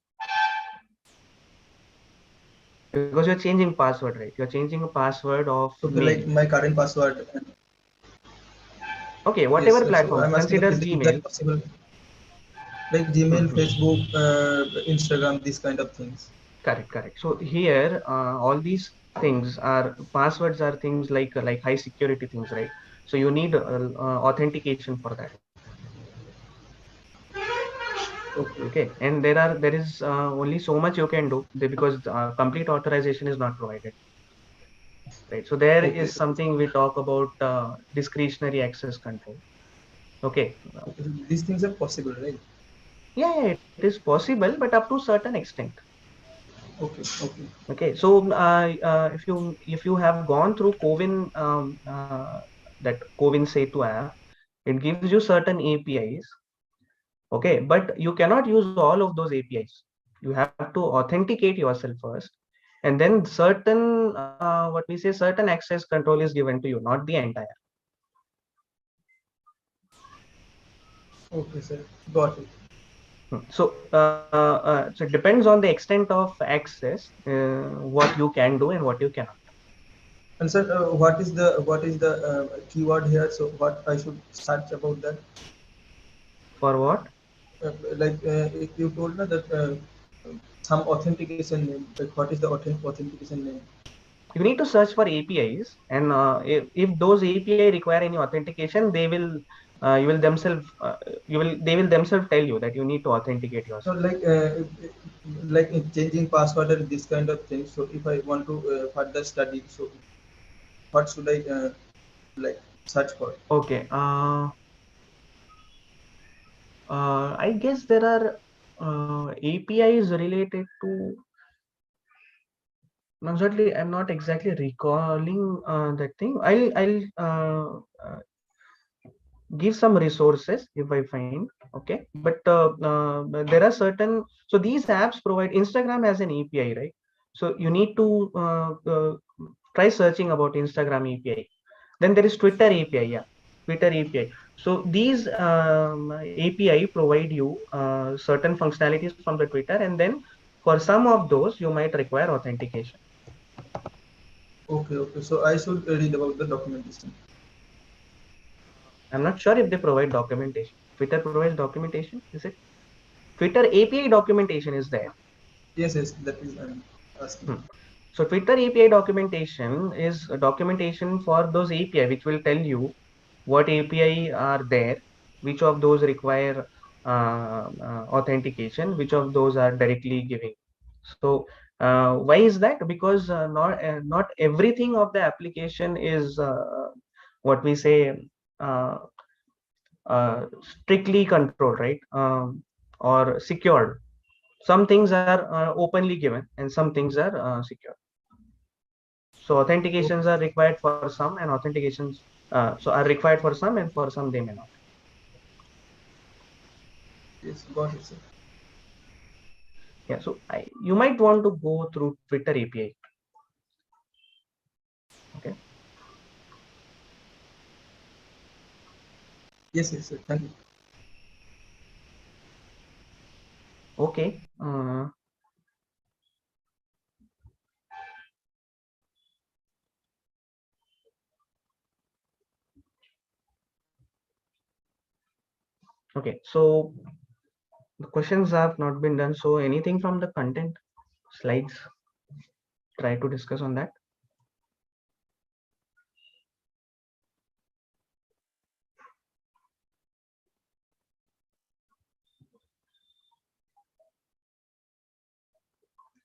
because you're changing password, right? You're changing a password of Okay, mail. like my current password. Okay, Yes, whatever so platforms, I'm asking, consider is that Gmail. possible? Like Gmail, Mhm. Facebook, Instagram, these kind of things. Correct, correct. So here, all these things are passwords are things like high security things, right? So you need authentication for that. Okay, Okay, and there is only so much you can do because complete authorization is not provided, right? So there okay, is something we talk about discretionary access control. Okay, okay. So these things are possible, right? yeah, yeah, it is possible, but up to certain extent. Okay, okay, Okay, so if you have gone through Covin, that Covin Setu app, it gives you certain APIs. Okay, but you cannot use all of those APIs. You have to authenticate yourself first, and then certain what we say, certain access control is given to you, not the entire. okay, sir. Got it. So it depends on the extent of access, what you can do and what you cannot. And sir, what is the keyword here? So what I should search about that? For what? Like if you told me that some authentication name, like what is the authentication name? You need to search for APIs, and if those API require any authentication, you will themselves they will themselves tell you that you need to authenticate So yourself. like in changing password and this kind of thing. So if I want to further study, so what should I like search for? Okay, I guess there are APIs related to, Certainly, I'm not exactly recalling that thing. I'll give some resources if I find. Okay, but there are certain. So these apps provide. Instagram has an API, right? So you need to try searching about Instagram API. Then there is Twitter API. Yeah, Twitter API. So these API provide you certain functionalities from the Twitter, and then for some of those you might require authentication. Okay, okay. So I should read about the documentation. I'm not sure if they provide documentation. Twitter provides documentation, is it? Twitter API documentation is there. Yes, that is I'm asking. Hmm. So Twitter API documentation is a documentation for those API, which will tell you what API are there, which of those require authentication, which of those are directly giving. So why is that? Because not everything of the application is what we say uh, strictly controlled, right? Or secured. Some things are openly given, and some things are secure. So authentications Okay. are required for some, and authentications are required for some, and for some they may not. Yes, got it, sir. Yeah. So you might want to go through Twitter API. Okay. Yes, sir. Thank you. Okay. Okay. So the questions have not been done. So anything from the content slides, try to discuss on that.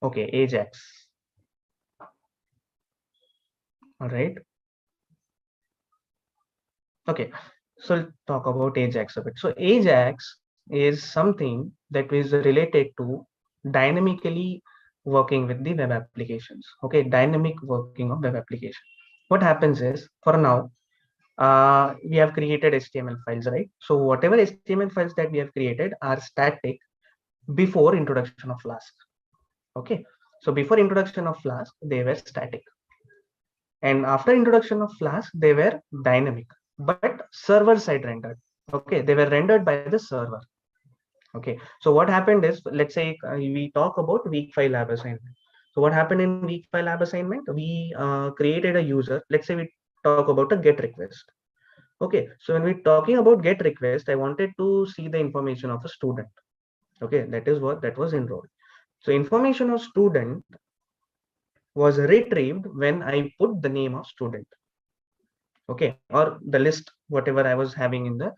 Okay. Ajax. All right. Okay, so we'll talk about Ajax a bit. So Ajax is something that is related to dynamically working with the web applications. Okay, dynamic working of web application. What happens is, for now, we have created HTML files, right? So whatever HTML files that we have created are static before introduction of Flask. Okay, so before introduction of Flask, they were static, and after introduction of Flask, they were dynamic, but server side rendered. Okay, they were rendered by the server. Okay, so what happened is, let's say we talk about weak file lab assignment. So what happened in weak file lab assignment? We created a user. Let's say we talk about a get request. Okay, so when we're talking about get request, I wanted to see the information of a student. Okay, that is what that was enrolled. So information of student was retrieved when I put the name of student. Okay, or the list whatever I was having in the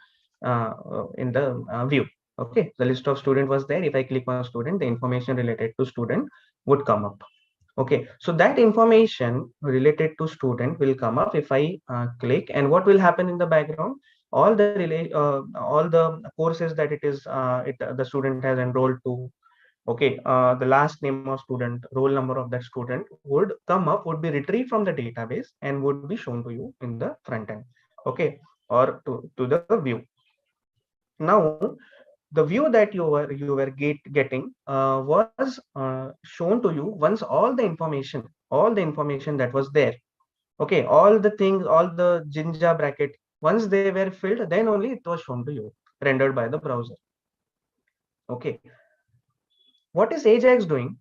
view. Okay, the list of student was there. If I click on student, the information related to student would come up. Okay, so that information related to student will come up if I click, and what will happen in the background, all the courses that the student has enrolled to. Okay, the last name of student, roll number of that student would come up, would be retrieved from the database and would be shown to you in the front end. Okay, or to the view. Now the view that you were getting was shown to you once all the information that was there. Okay, all the things, all the jinja bracket, once they were filled, then only it was shown to you, rendered by the browser. Okay, what is Ajax doing?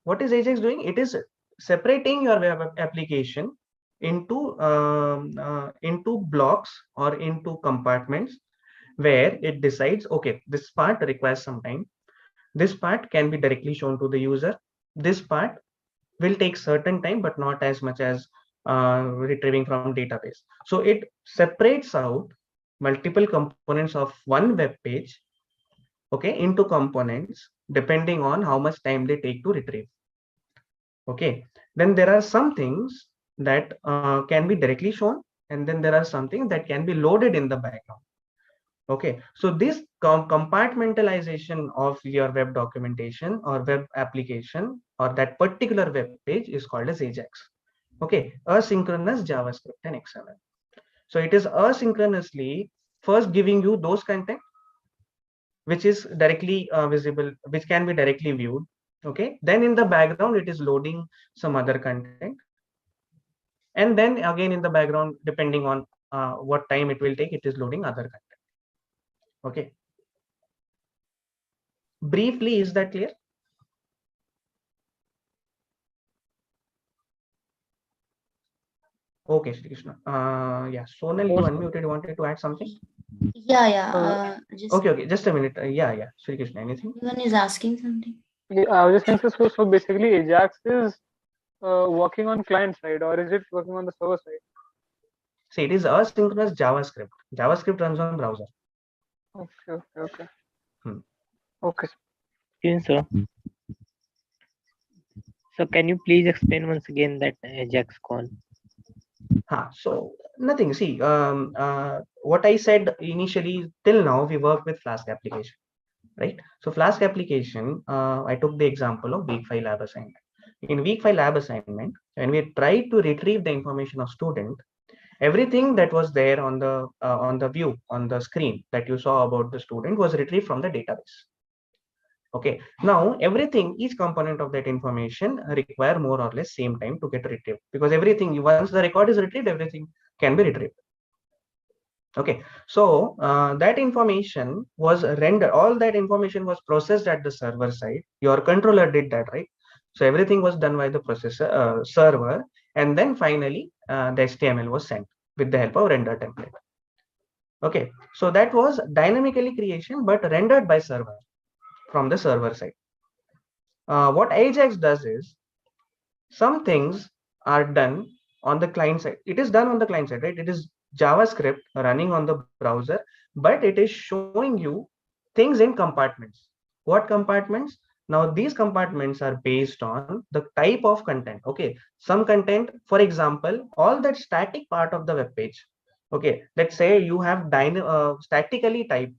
What is Ajax doing? It is separating your web application into blocks or into compartments, where it decides, okay, this part requires some time. This part can be directly shown to the user. This part will take certain time, but not as much as retrieving from database. So it separates out multiple components of one web page, okay, into components depending on how much time they take to retrieve. Okay, then there are some things that can be directly shown, and then there are some things that can be loaded in the background. Okay, so this compartmentalization of your web documentation or web application or that particular web page is called as AJAX. Okay, asynchronous JavaScript and XML. So it is asynchronously first giving you those content which is directly visible, which can be directly viewed. Okay, then in the background it is loading some other content, and then again in the background, depending on what time it will take, it is loading other content. Okay, briefly, is that clear? Okay, Shri Krishna. Yeah, Sonal, you Most, unmuted. You wanted to add something? Yeah, yeah. uh, Just Okay, just a minute. Yeah, Shri Krishna. Anything? everyone is asking something. yeah, I was just saying, so basically Ajax is working on client side, or is it working on the server side? See, it is asynchronous JavaScript. JavaScript runs on browser. Okay. Hmm. Okay. Yes, sir. So can you please explain once again that Ajax call? So nothing. See, what I said initially till now, we work with Flask application, right? So Flask application, I took the example of week 5 lab assignment. In week 5 lab assignment, when we tried to retrieve the information of student, everything that was there on the view on the screen that you saw about the student was retrieved from the database. Okay, now everything, each component of that information require more or less same time to get retrieved, because everything, once the record is retrieved, everything can be retrieved. Okay, so that information was rendered, all that information was processed at the server side. Your controller did that, right? So everything was done by the processor server, and then finally the HTML was sent with the help of render template. Okay, so that was dynamically creation, but rendered by server from the server side. What Ajax does is, some things are done on the client side. It is done on the client side, right? It is JavaScript running on the browser, but it is showing you things in compartments. What compartments? Now these compartments are based on the type of content. Okay, some content, for example, all that static part of the web page. Okay, let's say you have statically typed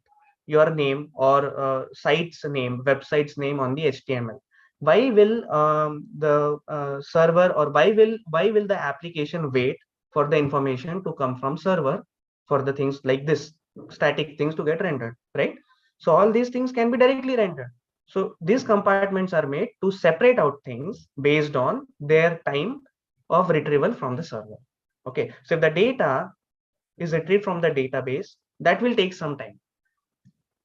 your name or site's name, website's name on the HTML. Why will the server, or why will the application wait for the information to come from server for the things like this static things to get rendered, right? So all these things can be directly rendered. So these compartments are made to separate out things based on their time of retrieval from the server. Okay, so if the data is retrieved from the database, that will take some time,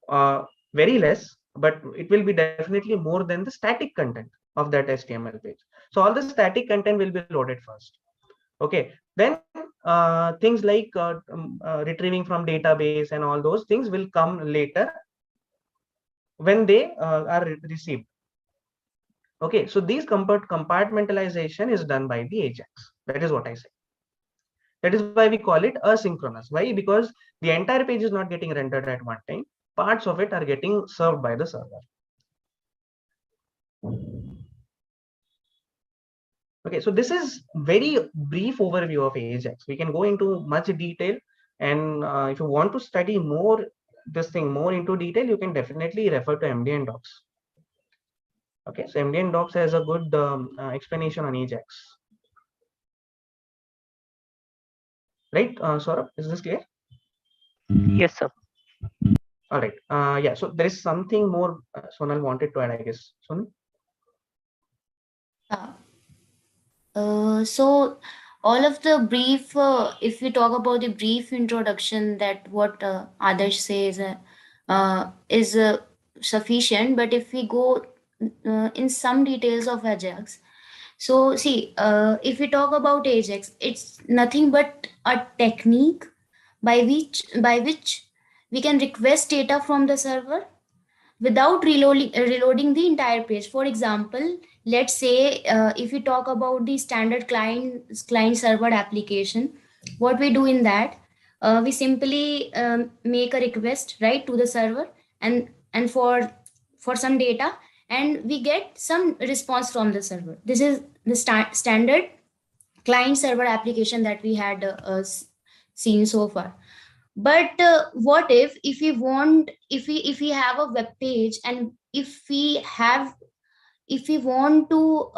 uh, very less, but it will be definitely more than the static content of that HTML page. So all the static content will be loaded first. Okay, then things like retrieving from database and all those things will come later when they are received. Okay, so these compartmentalization is done by the Ajax. That is what I say. That is why we call it asynchronous. Why? Because the entire page is not getting rendered at one time. Parts of it are getting served by the server. Okay, so this is very brief overview of Ajax. We can go into much detail, and if you want to study more this thing more into detail, you can definitely refer to MDN docs. Okay, so MDN docs has a good explanation on Ajax. Right, Saurabh, is this clear? Yes, sir. All right. Yeah, so there is something more Sonal wanted to add, I guess. Sonal? Yeah. So all of the brief, if we talk about the brief introduction, that what Adarsh says is sufficient. But if we go in some details of Ajax, so see, if we talk about Ajax, it's nothing but a technique by which we can request data from the server without reloading the entire page. For example, let's say if we talk about the standard client server application, what we do in that, we simply make a request right to the server, and for some data, and we get some response from the server. This is the standard client server application that we had seen so far. But what if we want, if we have a web page, and if we want to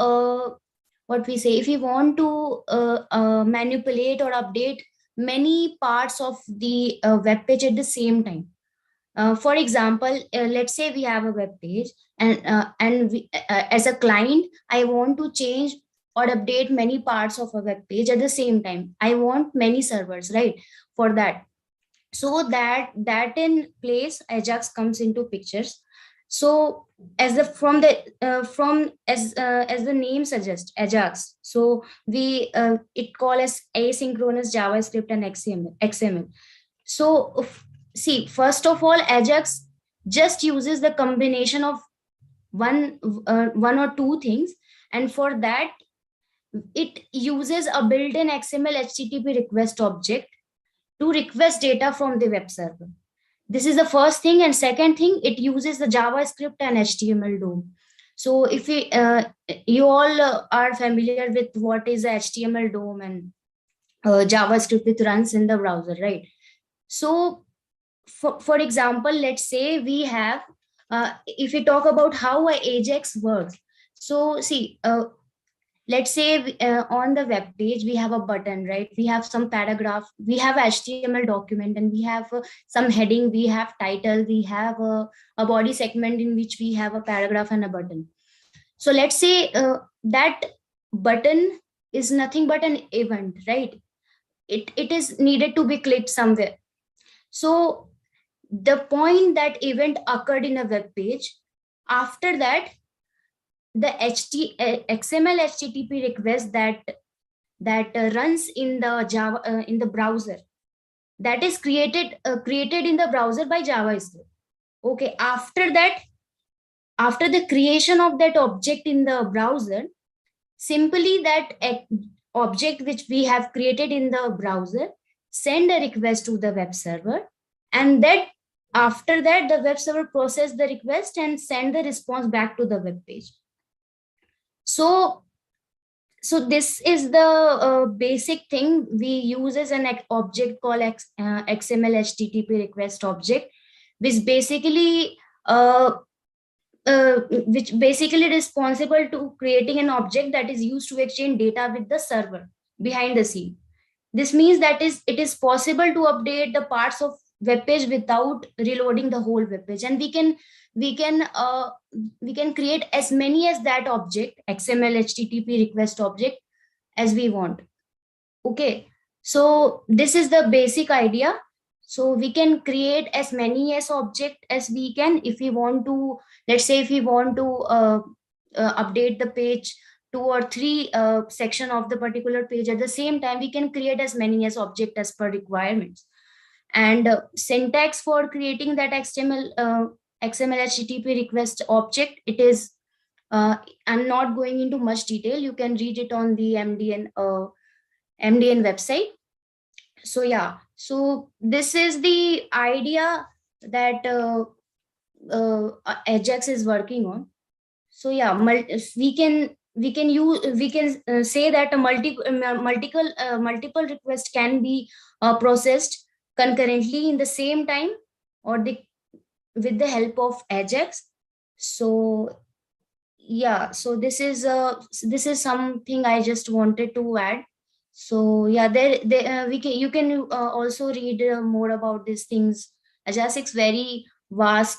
what we say, if we want to manipulate or update many parts of the web page at the same time. For example, let's say we have a web page, and as a client, I want to change or update many parts of a web page at the same time. I want many servers, right? For that, so that in place, Ajax comes into pictures. So as the from as the name suggests, Ajax, so we it call as asynchronous JavaScript and XML. So see, first of all, Ajax just uses the combination of one or two things, and for that it uses a built-in XML HTTP request object to request data from the web server. This is the first thing. And second thing, it uses the JavaScript and HTML DOM. So if you all are familiar with what is HTML DOM and JavaScript, which runs in the browser, right? So for example, let's say we have, if we talk about how Ajax works. So see, let's say on the web page we have a button, right? We have some paragraph, we have HTML document, and we have some heading, we have title, we have a body segment in which we have a paragraph and a button. So let's say that button is nothing but an event, right? It is needed to be clicked somewhere. So the point that event occurred in a web page, after that the XML HTTP request that runs in the Java in the browser, that is created in the browser by JavaScript. Okay, after that, after the creation of that object in the browser, simply that object which we have created in the browser send a request to the web server, and that after that the web server process the request and send the response back to the web page. So this is the basic thing we use as an object called XML HTTP request object, which basically uh, which basically responsible to creating an object that is used to exchange data with the server behind the scene. This means that it is possible to update the parts of web page without reloading the whole web page, and we can we can create as many as that object XML HTTP request object as we want. Okay, so this is the basic idea. So we can create as many as object as we can. If we want to, let's say if we want to update the page, two or three section of the particular page at the same time, we can create as many as object as per requirements. And syntax for creating that XML HTTP request object, it is I'm not going into much detail, you can read it on the MDN website. So yeah, so this is the idea that Ajax is working on. So yeah, we can say that a multiple requests can be processed concurrently in the same time, or with the help of Ajax. So yeah, so this is something I just wanted to add. So yeah, we can you can also read more about these things. Ajax is very vast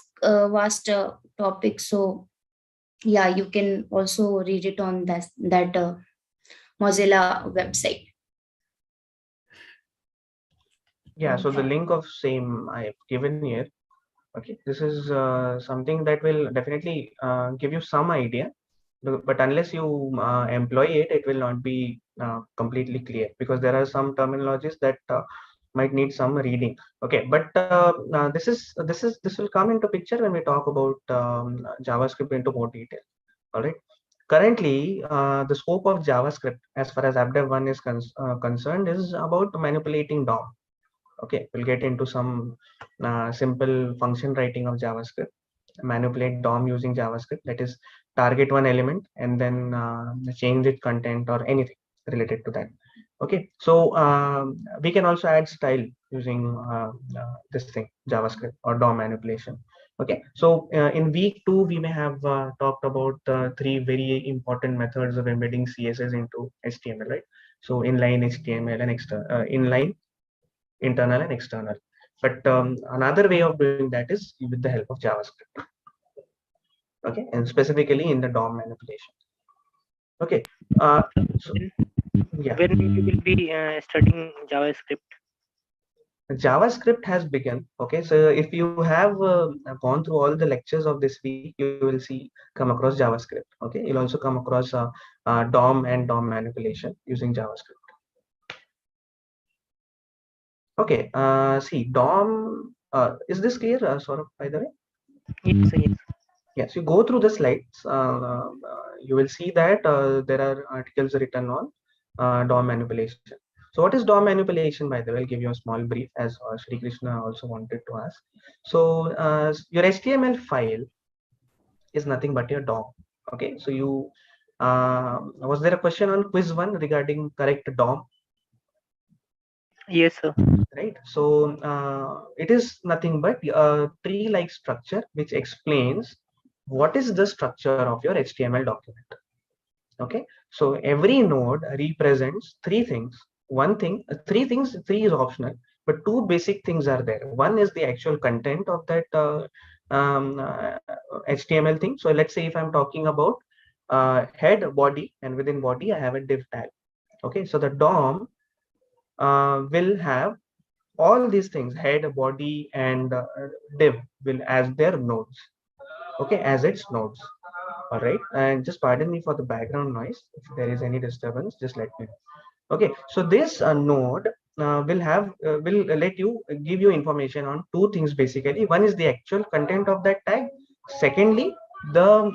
topic. So yeah, you can also read it on that Mozilla website. Yeah, so the link of same I have given here. Okay, this is something that will definitely give you some idea, but unless you employ it, it will not be completely clear, because there are some terminologies that might need some reading. Okay, but this will come into picture when we talk about JavaScript into more detail. All right. Currently, the scope of JavaScript, as far as AppDev 1 is concerned, is about manipulating DOM. Okay, we'll get into some simple function writing of JavaScript, manipulate DOM using JavaScript, that is target one element and then change its content or anything related to that. Okay, so we can also add style using this thing, JavaScript or DOM manipulation. Okay, so in week 2 we may have talked about three very important methods of embedding CSS into HTML, right? So inline HTML and external, inline, internal and external. But another way of doing that is with the help of JavaScript. Okay, and specifically in the DOM manipulation. Okay, so When yeah. when we will be studying JavaScript? JavaScript has begun. Okay, so if you have gone through all the lectures of this week, you will see come across JavaScript. Okay, you'll also come across DOM and DOM manipulation using JavaScript. Okay, see DOM. Is this clear, Saurabh, by the way? Yes, yes. Yes, you go through the slides. You will see that there are articles written on DOM manipulation. So, what is DOM manipulation? By the way, I'll give you a small brief, as Sri Krishna also wanted to ask. So, your HTML file is nothing but your DOM. Okay, so you was there a question on quiz 1 regarding correct DOM? Yes, sir. Right, so it is nothing but a tree like structure which explains what is the structure of your HTML document. Okay, so every node represents three things. One thing, three things, three is optional, but two basic things are there. One is the actual content of that HTML thing. So let's say if I'm talking about head, body, and within body I have a div tag. Okay, so the DOM will have all these things, head, body, and div will as their nodes. Okay, as its nodes. All right, and just pardon me for the background noise. If there is any disturbance, just let me know. Okay, so this node will let you give you information on two things basically. One is the actual content of that tag. Secondly, the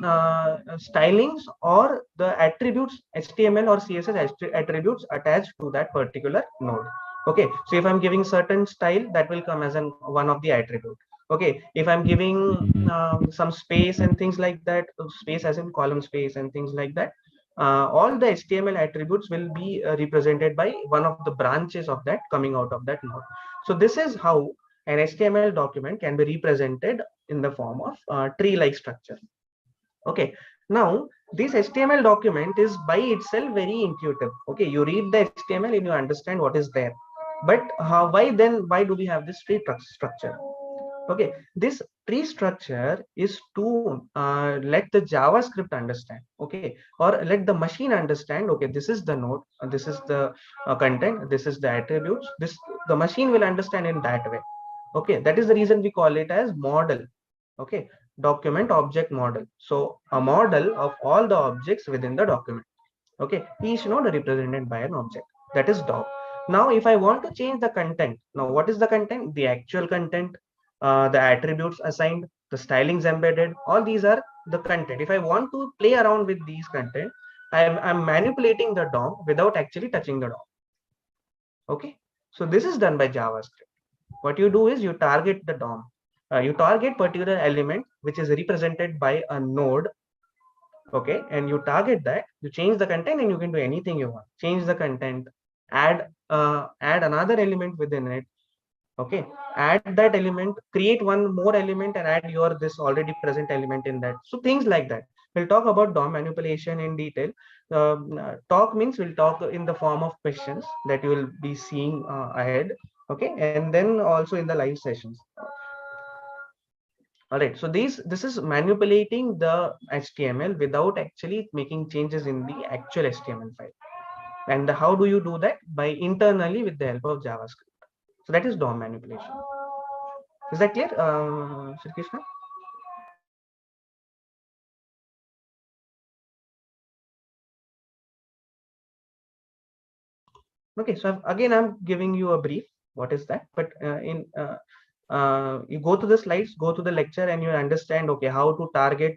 stylings or the attributes, HTML or CSS attributes attached to that particular node. Okay, so if I'm giving certain style, that will come as one of the attribute. Okay, if I'm giving some space and things like that, space as in column space and things like that, all the HTML attributes will be represented by one of the branches of that coming out of that node. So this is how an HTML document can be represented in the form of tree-like structure. Okay, now this HTML document is by itself very intuitive. Okay, you read the HTML and you understand what is there. But why do we have this tree structure? Okay, this tree structure is to let the JavaScript understand, okay, or let the machine understand, okay, this is the node, this is the content, this is the attributes, this the machine will understand in that way. Okay, that is the reason we call it as model. Okay, document object model. So a model of all the objects within the document. Okay, each node represented by an object, that is DOM. Now if I want to change the content, now what is the content? The actual content, the attributes assigned, the stylings embedded, all these are the content. If I want to play around with these content, I'm manipulating the DOM without actually touching the DOM. Okay, so this is done by JavaScript. What you do is you target the DOM. You target particular element which is represented by a node. Okay, and you target that, you change the content, and you can do anything you want. Change the content, add another element within it. Okay, add that element, create one more element, and add your this already present element in that. So things like that. We'll talk about DOM manipulation in detail. Talk means we'll talk in the form of questions that you will be seeing ahead. Okay, and then also in the live sessions. All right, so this is manipulating the HTML without actually making changes in the actual HTML file. And how do you do that? By internally with the help of JavaScript. So that is DOM manipulation. Is that clear, Shri Krishna? Okay, so again I'm giving you a brief. What is that? But you go to the slides, go to the lecture, and you understand, okay, how to target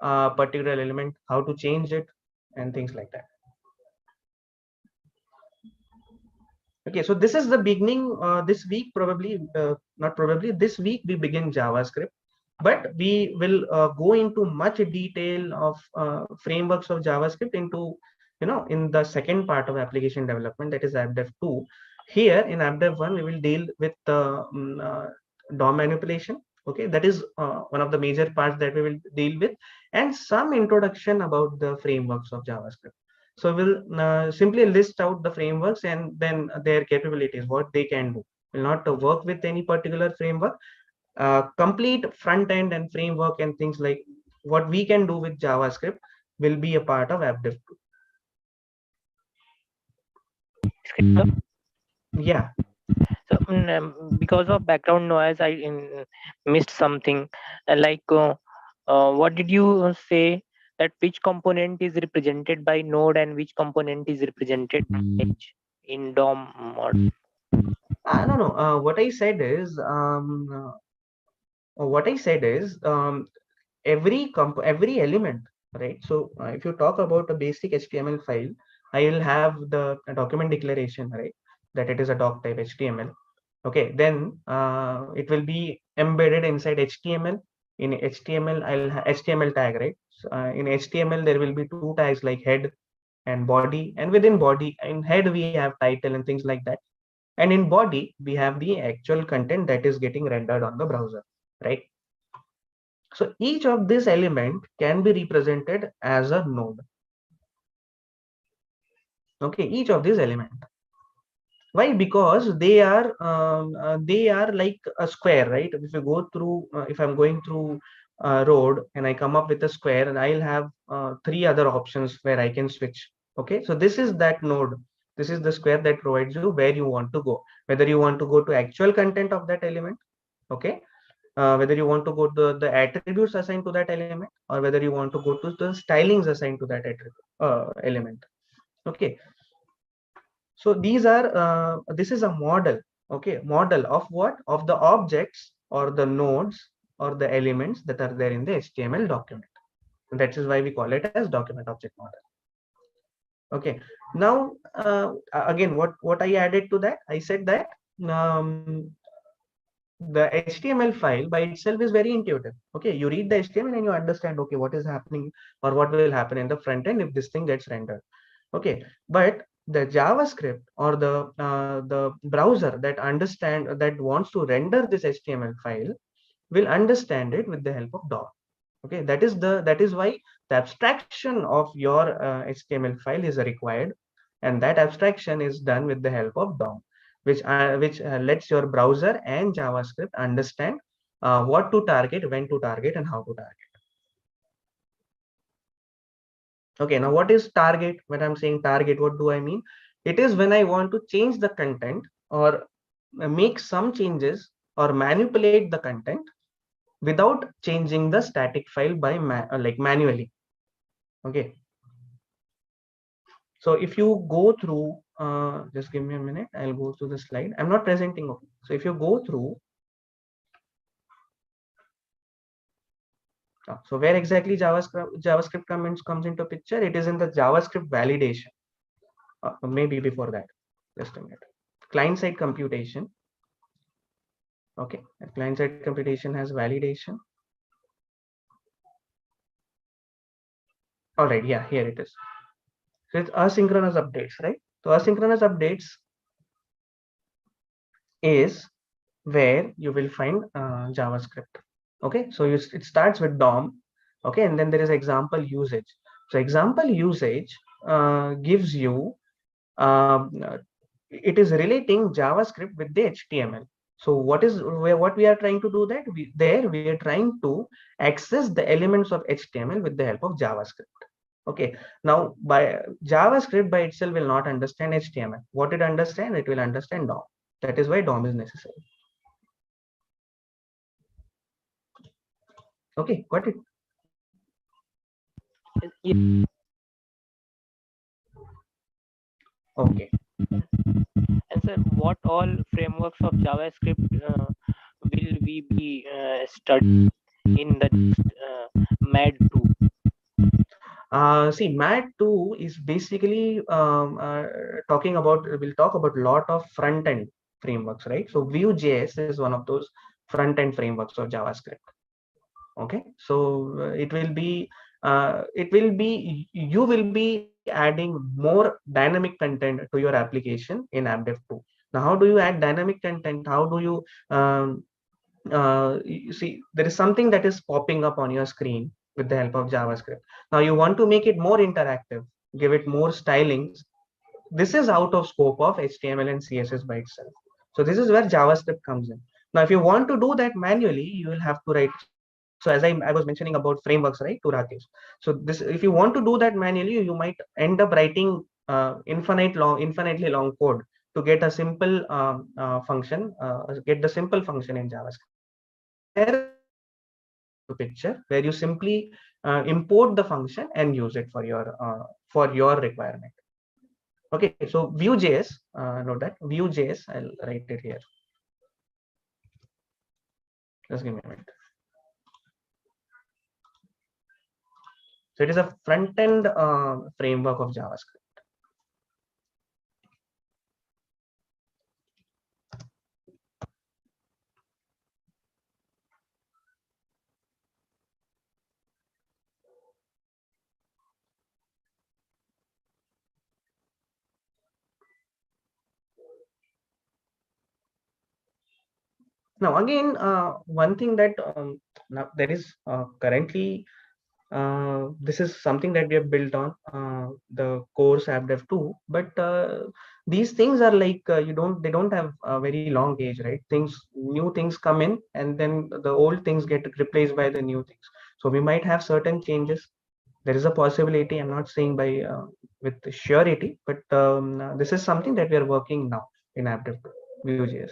a particular element, how to change it, and things like that. Okay, so this is the beginning. This week, probably not probably, this week we begin JavaScript, but we will go into much detail of frameworks of JavaScript into in the second part of application development, that is AppDev 2. Here in AppDev 1, we will deal with DOM manipulation. Okay, that is one of the major parts that we will deal with, and some introduction about the frameworks of JavaScript. So we'll simply list out the frameworks and then their capabilities, what they can do. We'll not work with any particular framework. Complete front end and framework and things like what we can do with JavaScript will be a part of AppDev 2. Yeah. So because of background noise, I missed something. What did you say, that which component is represented by node and which component is represented by edge in DOM model? No. What I said is every element, right? So if you talk about a basic HTML file, I will have the document declaration, right? That it is a doc type HTML. Okay, then it will be embedded inside HTML. In HTML, I'll have HTML tag, right? So, in HTML, there will be two tags like head and body, and within body, in head we have title and things like that, and in body we have the actual content that is getting rendered on the browser, right? So each of this element can be represented as a node. Okay, each of these element. Why? Because they are like a square, right? If you go through, if I'm going through a road and I come up with a square, and I'll have three other options where I can switch. Okay, so this is that node. This is the square that provides you where you want to go. Whether you want to go to actual content of that element, okay, whether you want to go to the attributes assigned to that element, or whether you want to go to the stylings assigned to that element. Okay, so these are this is a model. Okay, model of what? Of the objects or the nodes or the elements that are there in the HTML document. And that is why we call it as document object model. Okay, now again, what I added to that, I said that um, the HTML file by itself is very intuitive. Okay, you read the HTML and you understand, okay, what is happening or what will happen in the front end if this thing gets rendered. Okay, but the JavaScript or the browser that wants to render this HTML file will understand it with the help of DOM. Okay, that is why the abstraction of your HTML file is required, and that abstraction is done with the help of DOM, which lets your browser and JavaScript understand what to target, when to target, and how to target. Okay, now what is target? When I'm saying target, what do I mean? It is when I want to change the content or make some changes or manipulate the content without changing the static file by like manually. Okay, so if you go through, just give me a minute, I'll go to the slide. I'm not presenting. Okay, so if you go through, so where exactly JavaScript comments comes into picture? It is in the JavaScript validation. Maybe before that, just a minute. Client side computation. Okay, client side computation has validation. All right, yeah, here it is. So it's asynchronous updates, right? So asynchronous updates is where you will find JavaScript. Okay, so it starts with DOM. Okay, and then there is example usage. So example usage gives you it is relating JavaScript with the HTML. So what we are trying to do, that we are trying to access the elements of HTML with the help of JavaScript. Okay, now by JavaScript by itself will not understand HTML. What it understand? It will understand DOM. That is why DOM is necessary. Okay, got it. Okay. And sir, what all frameworks of JavaScript will we be studying in the MAD 2? See, MAD 2 is basically we'll talk about a lot of front end frameworks, right? So Vue.js is one of those front end frameworks of JavaScript. Okay, so you will be adding more dynamic content to your application in AppDev 2. Now, how do you add dynamic content? How do you you see there is something that is popping up on your screen with the help of JavaScript. Now you want to make it more interactive, give it more stylings. This is out of scope of HTML and CSS by itself. So this is where JavaScript comes in. Now, if you want to do that manually, you will have to write. So as I was mentioning about frameworks, right, to Rakesh. So this, if you want to do that manually, you might end up writing infinitely long code to get a simple function, get the simple function in JavaScript. There is a way that comes into picture where you simply import the function and use it for your requirement. Okay, so Vue.js, note that Vue.js, I'll write it here. Just give me a minute. So it is a front-end framework of JavaScript. Now again, one thing that now there is currently this is something that we have built on the course AppDev 2, but these things are like they don't have a very long age, right? New things come in, and then the old things get replaced by the new things. So we might have certain changes. There is a possibility. I'm not saying by with surety, but this is something that we are working now in AppDev 2 Vue.js.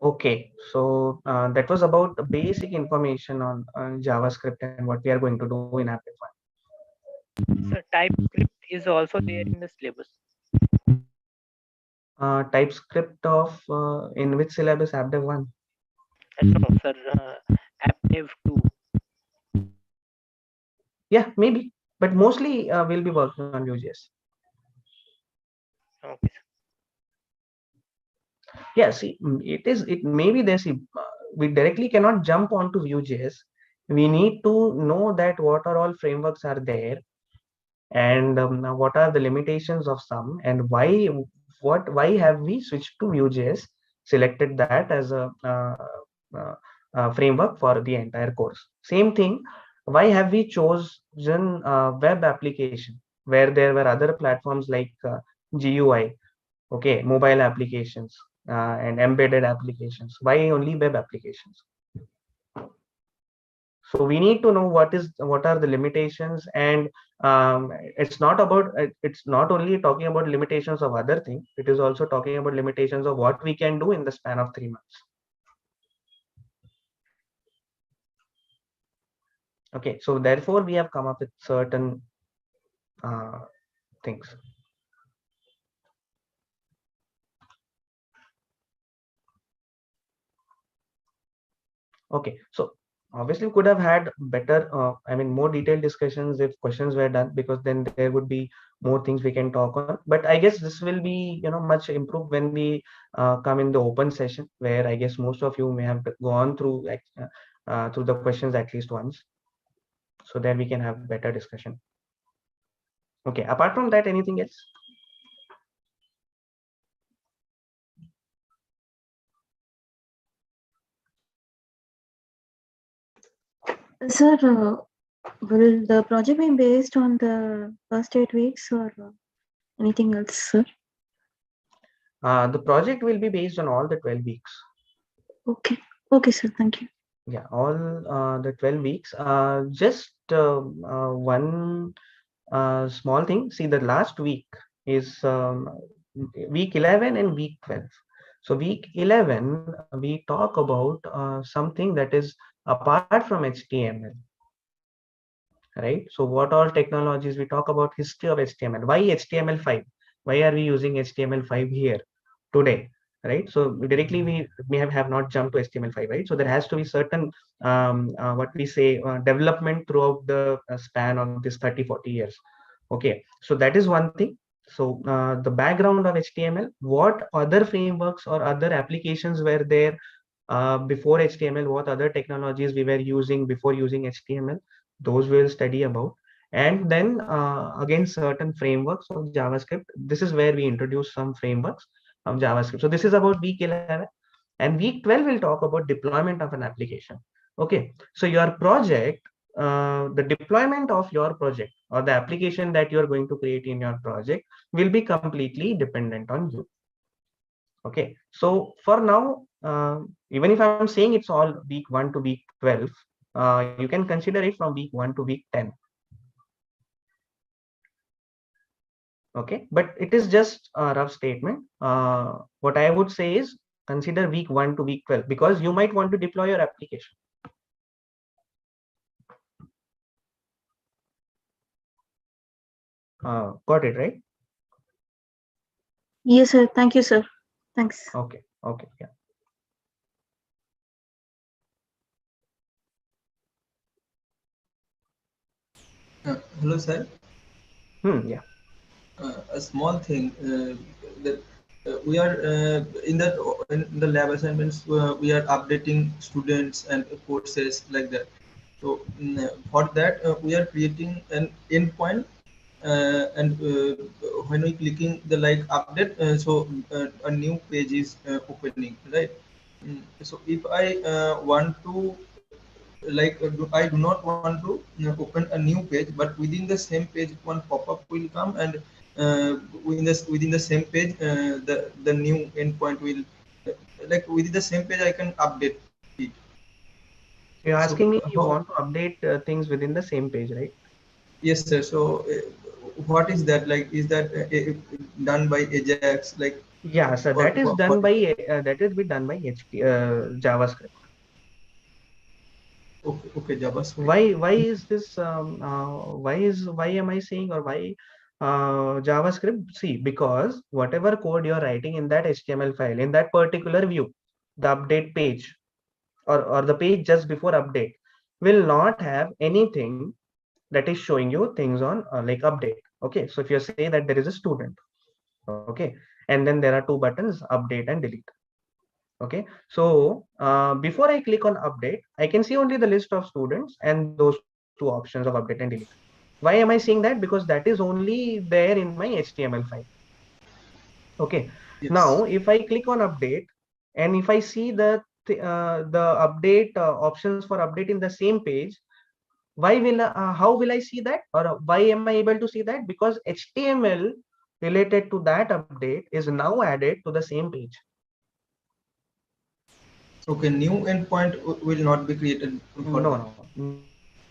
Okay, so that was about the basic information on JavaScript and what we are going to do in Appify. So TypeScript is also there in the syllabus. TypeScript of in which syllabus? AppDev 1? No, sir, AppDev 2. Yeah, maybe, but mostly we'll be working on Vue.js. Okay, sir. Yeah, see, it maybe there. See, we directly cannot jump onto Vue.js. We need to know that what are all frameworks are there, and what are the limitations of some, and why have we switched to Vue.js, selected that as a framework for the entire course. Same thing, why have we chosen web application where there were other platforms like GUI, okay, mobile applications and embedded applications? Why only web applications? So we need to know what are the limitations, and it's not only talking about limitations of other things, it is also talking about limitations of what we can do in the span of 3 months. Okay, so therefore we have come up with certain things. Okay, so obviously we could have had better more detailed discussions if questions were done, because then there would be more things we can talk on. But I guess this will be much improved when we come in the open session, where I guess most of you may have gone through through the questions at least once, so then we can have better discussion. Okay, apart from that, anything else? Sir, will the project be based on the first 8 weeks or anything else, sir? The project will be based on all the 12 weeks. Okay. Okay, sir. Thank you. Yeah, all the 12 weeks. Just one small thing. See, the last week is week 11 and week 12. So week 11, we talk about something that is apart from HTML, right? So what all technologies we talk about, history of HTML, why HTML5, why are we using HTML5 here today, right? So directly we may have not jumped to HTML5, right? So there has to be certain what we say development throughout the span of this 30-40 years. Okay, so that is one thing. So the background of HTML, what other frameworks or other applications were there before HTML, what other technologies we were using before using HTML, those we'll study about. And then again, certain frameworks of JavaScript. This is where we introduce some frameworks of JavaScript. So this is about week 11. And week 12 will talk about deployment of an application. Okay, so your project, the deployment of your project or the application that you're going to create in your project will be completely dependent on you. Okay, so for now, even if I'm saying it's all week 1 to week 12, you can consider it from week 1 to week 10. Okay, but it is just a rough statement. What I would say is consider week 1 to week 12 because you might want to deploy your application. Got it, right? Yes, sir. Thank you, sir. Thanks. Okay, okay, yeah. Hello, sir. Yeah. A small thing that we are in the lab assignments. We are updating students and courses like that. So for that, we are creating an endpoint, and when we clicking the like update, so a new page is opening, right? So if I want to I do not want to open a new page, but within the same page one pop-up will come, and within the same page the new endpoint will within the same page I can update it. So you're So asking me you how, want to update things within the same page, right? yes sir. So what is that, like, is that done by Ajax, like, Yeah, so or that is what? done by that is be done by JavaScript. Okay, okay, JavaScript. Why is this why am I saying or why JavaScript? See, because whatever code you're writing in that HTML file in that particular view, the update page or the page just before update will not have anything that is showing you things on like update. Okay, so if you say that there is a student, okay, and then there are two buttons, update and delete. Okay, so before I click on update, I can see only the list of students and those two options of update and delete. Why am I seeing that? Because that is only there in my HTML file. Okay, Yes. now if I click on update and if I see the update options for update in the same page, how will I see that, or why am I able to see that? Because HTML related to that update is now added to the same page. Okay, new endpoint will not be created for that. No, new endpoint will not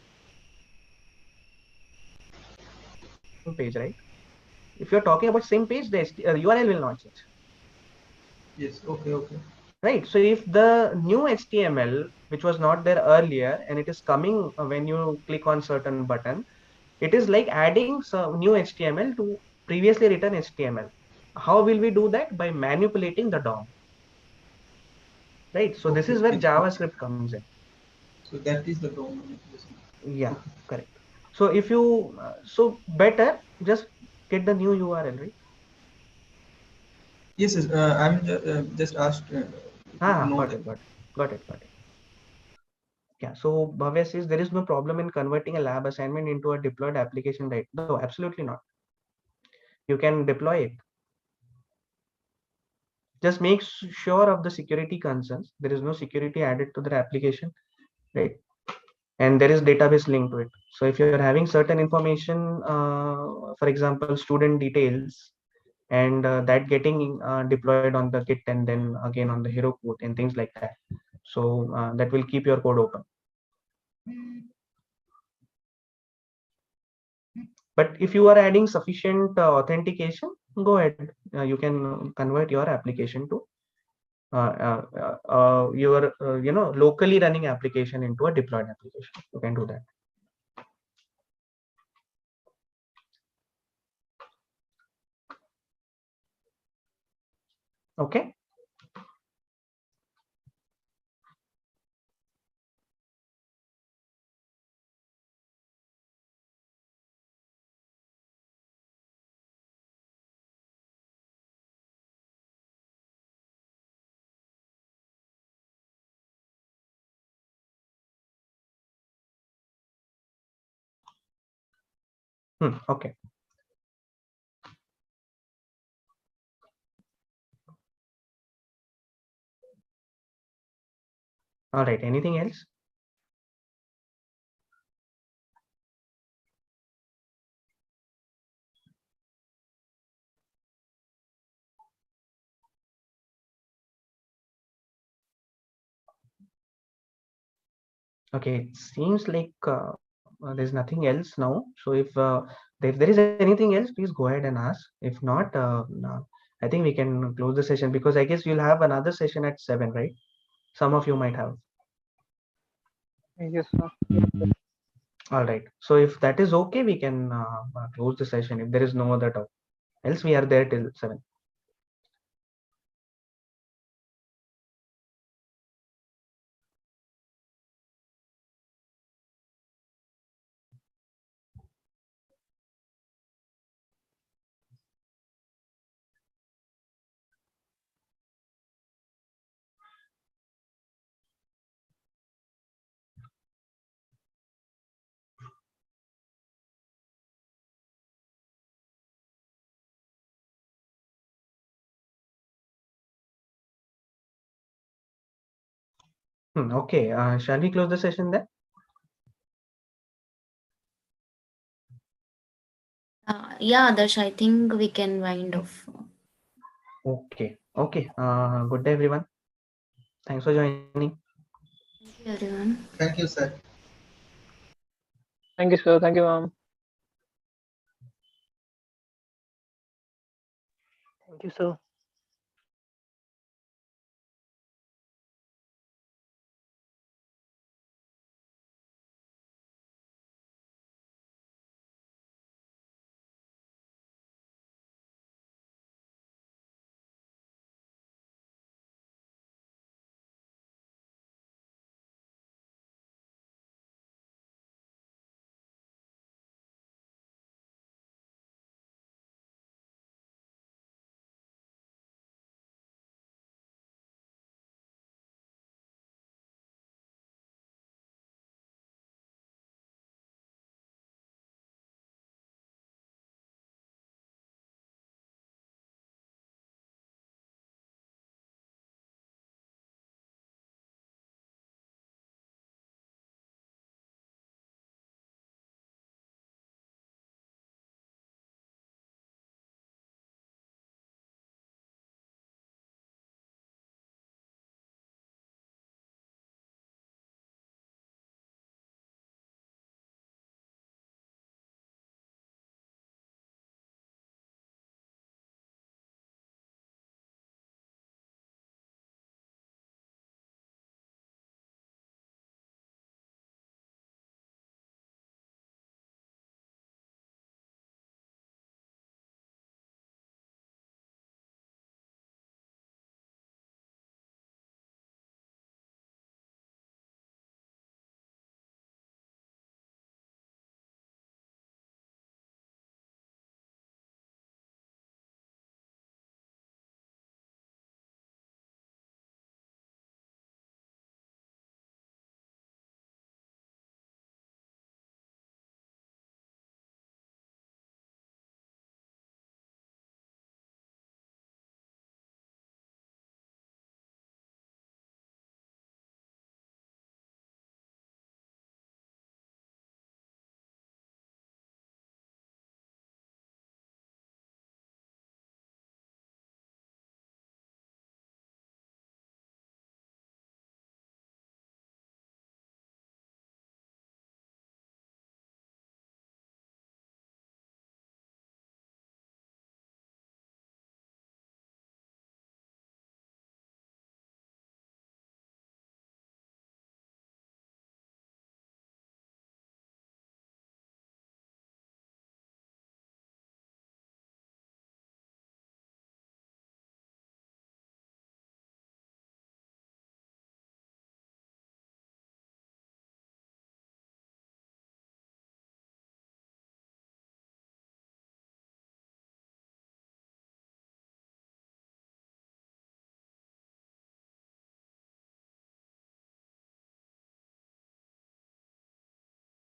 be created because that is already there in the same page, right? If you're talking about same page, the URL will not change, Yes, okay, okay. right? So if the new HTML, which was not there earlier, and it is coming when you click on certain button, it is like adding some new HTML to previously written HTML. How will we do that? By manipulating the DOM, right? So this Okay, is where okay. JavaScript comes in. So that is the DOM manipulation. Yeah, Okay. correct. So if you so better just get the new URL, right? Yes, yes, I'm just asked to know Got that. it, got it, got it, got it. Yeah, so Bhavya says there is no problem in converting a lab assignment into a deployed application, right? No, absolutely not. You can deploy it. Just make sure of the security concerns. There is no security added to the application, right? And there is database linked to it. So if you're having certain information, for example, student details, and that getting deployed on the Git and then again on the hero code and things like that. So that will keep your code open. But if you are adding sufficient authentication, go ahead. You can convert your application to your locally running application into a deployed application. You can do that. Okay. Okay. All right. Anything else? Okay. It seems like there's nothing else now. So if there is anything else, please go ahead and ask. If not, no, I think we can close the session because I guess you'll have another session at 7, right? Some of you might have. Yes, sir. All right. So if that is okay, we can close the session. If there is no other talk, else we are there till 7. Okay. Shall we close the session then? Yeah, Adarsh, I think we can wind off. Okay. Okay. Good day, everyone. Thanks for joining. Thank you, everyone. Thank you, sir. Thank you, sir. Thank you, ma'am. Thank you, sir.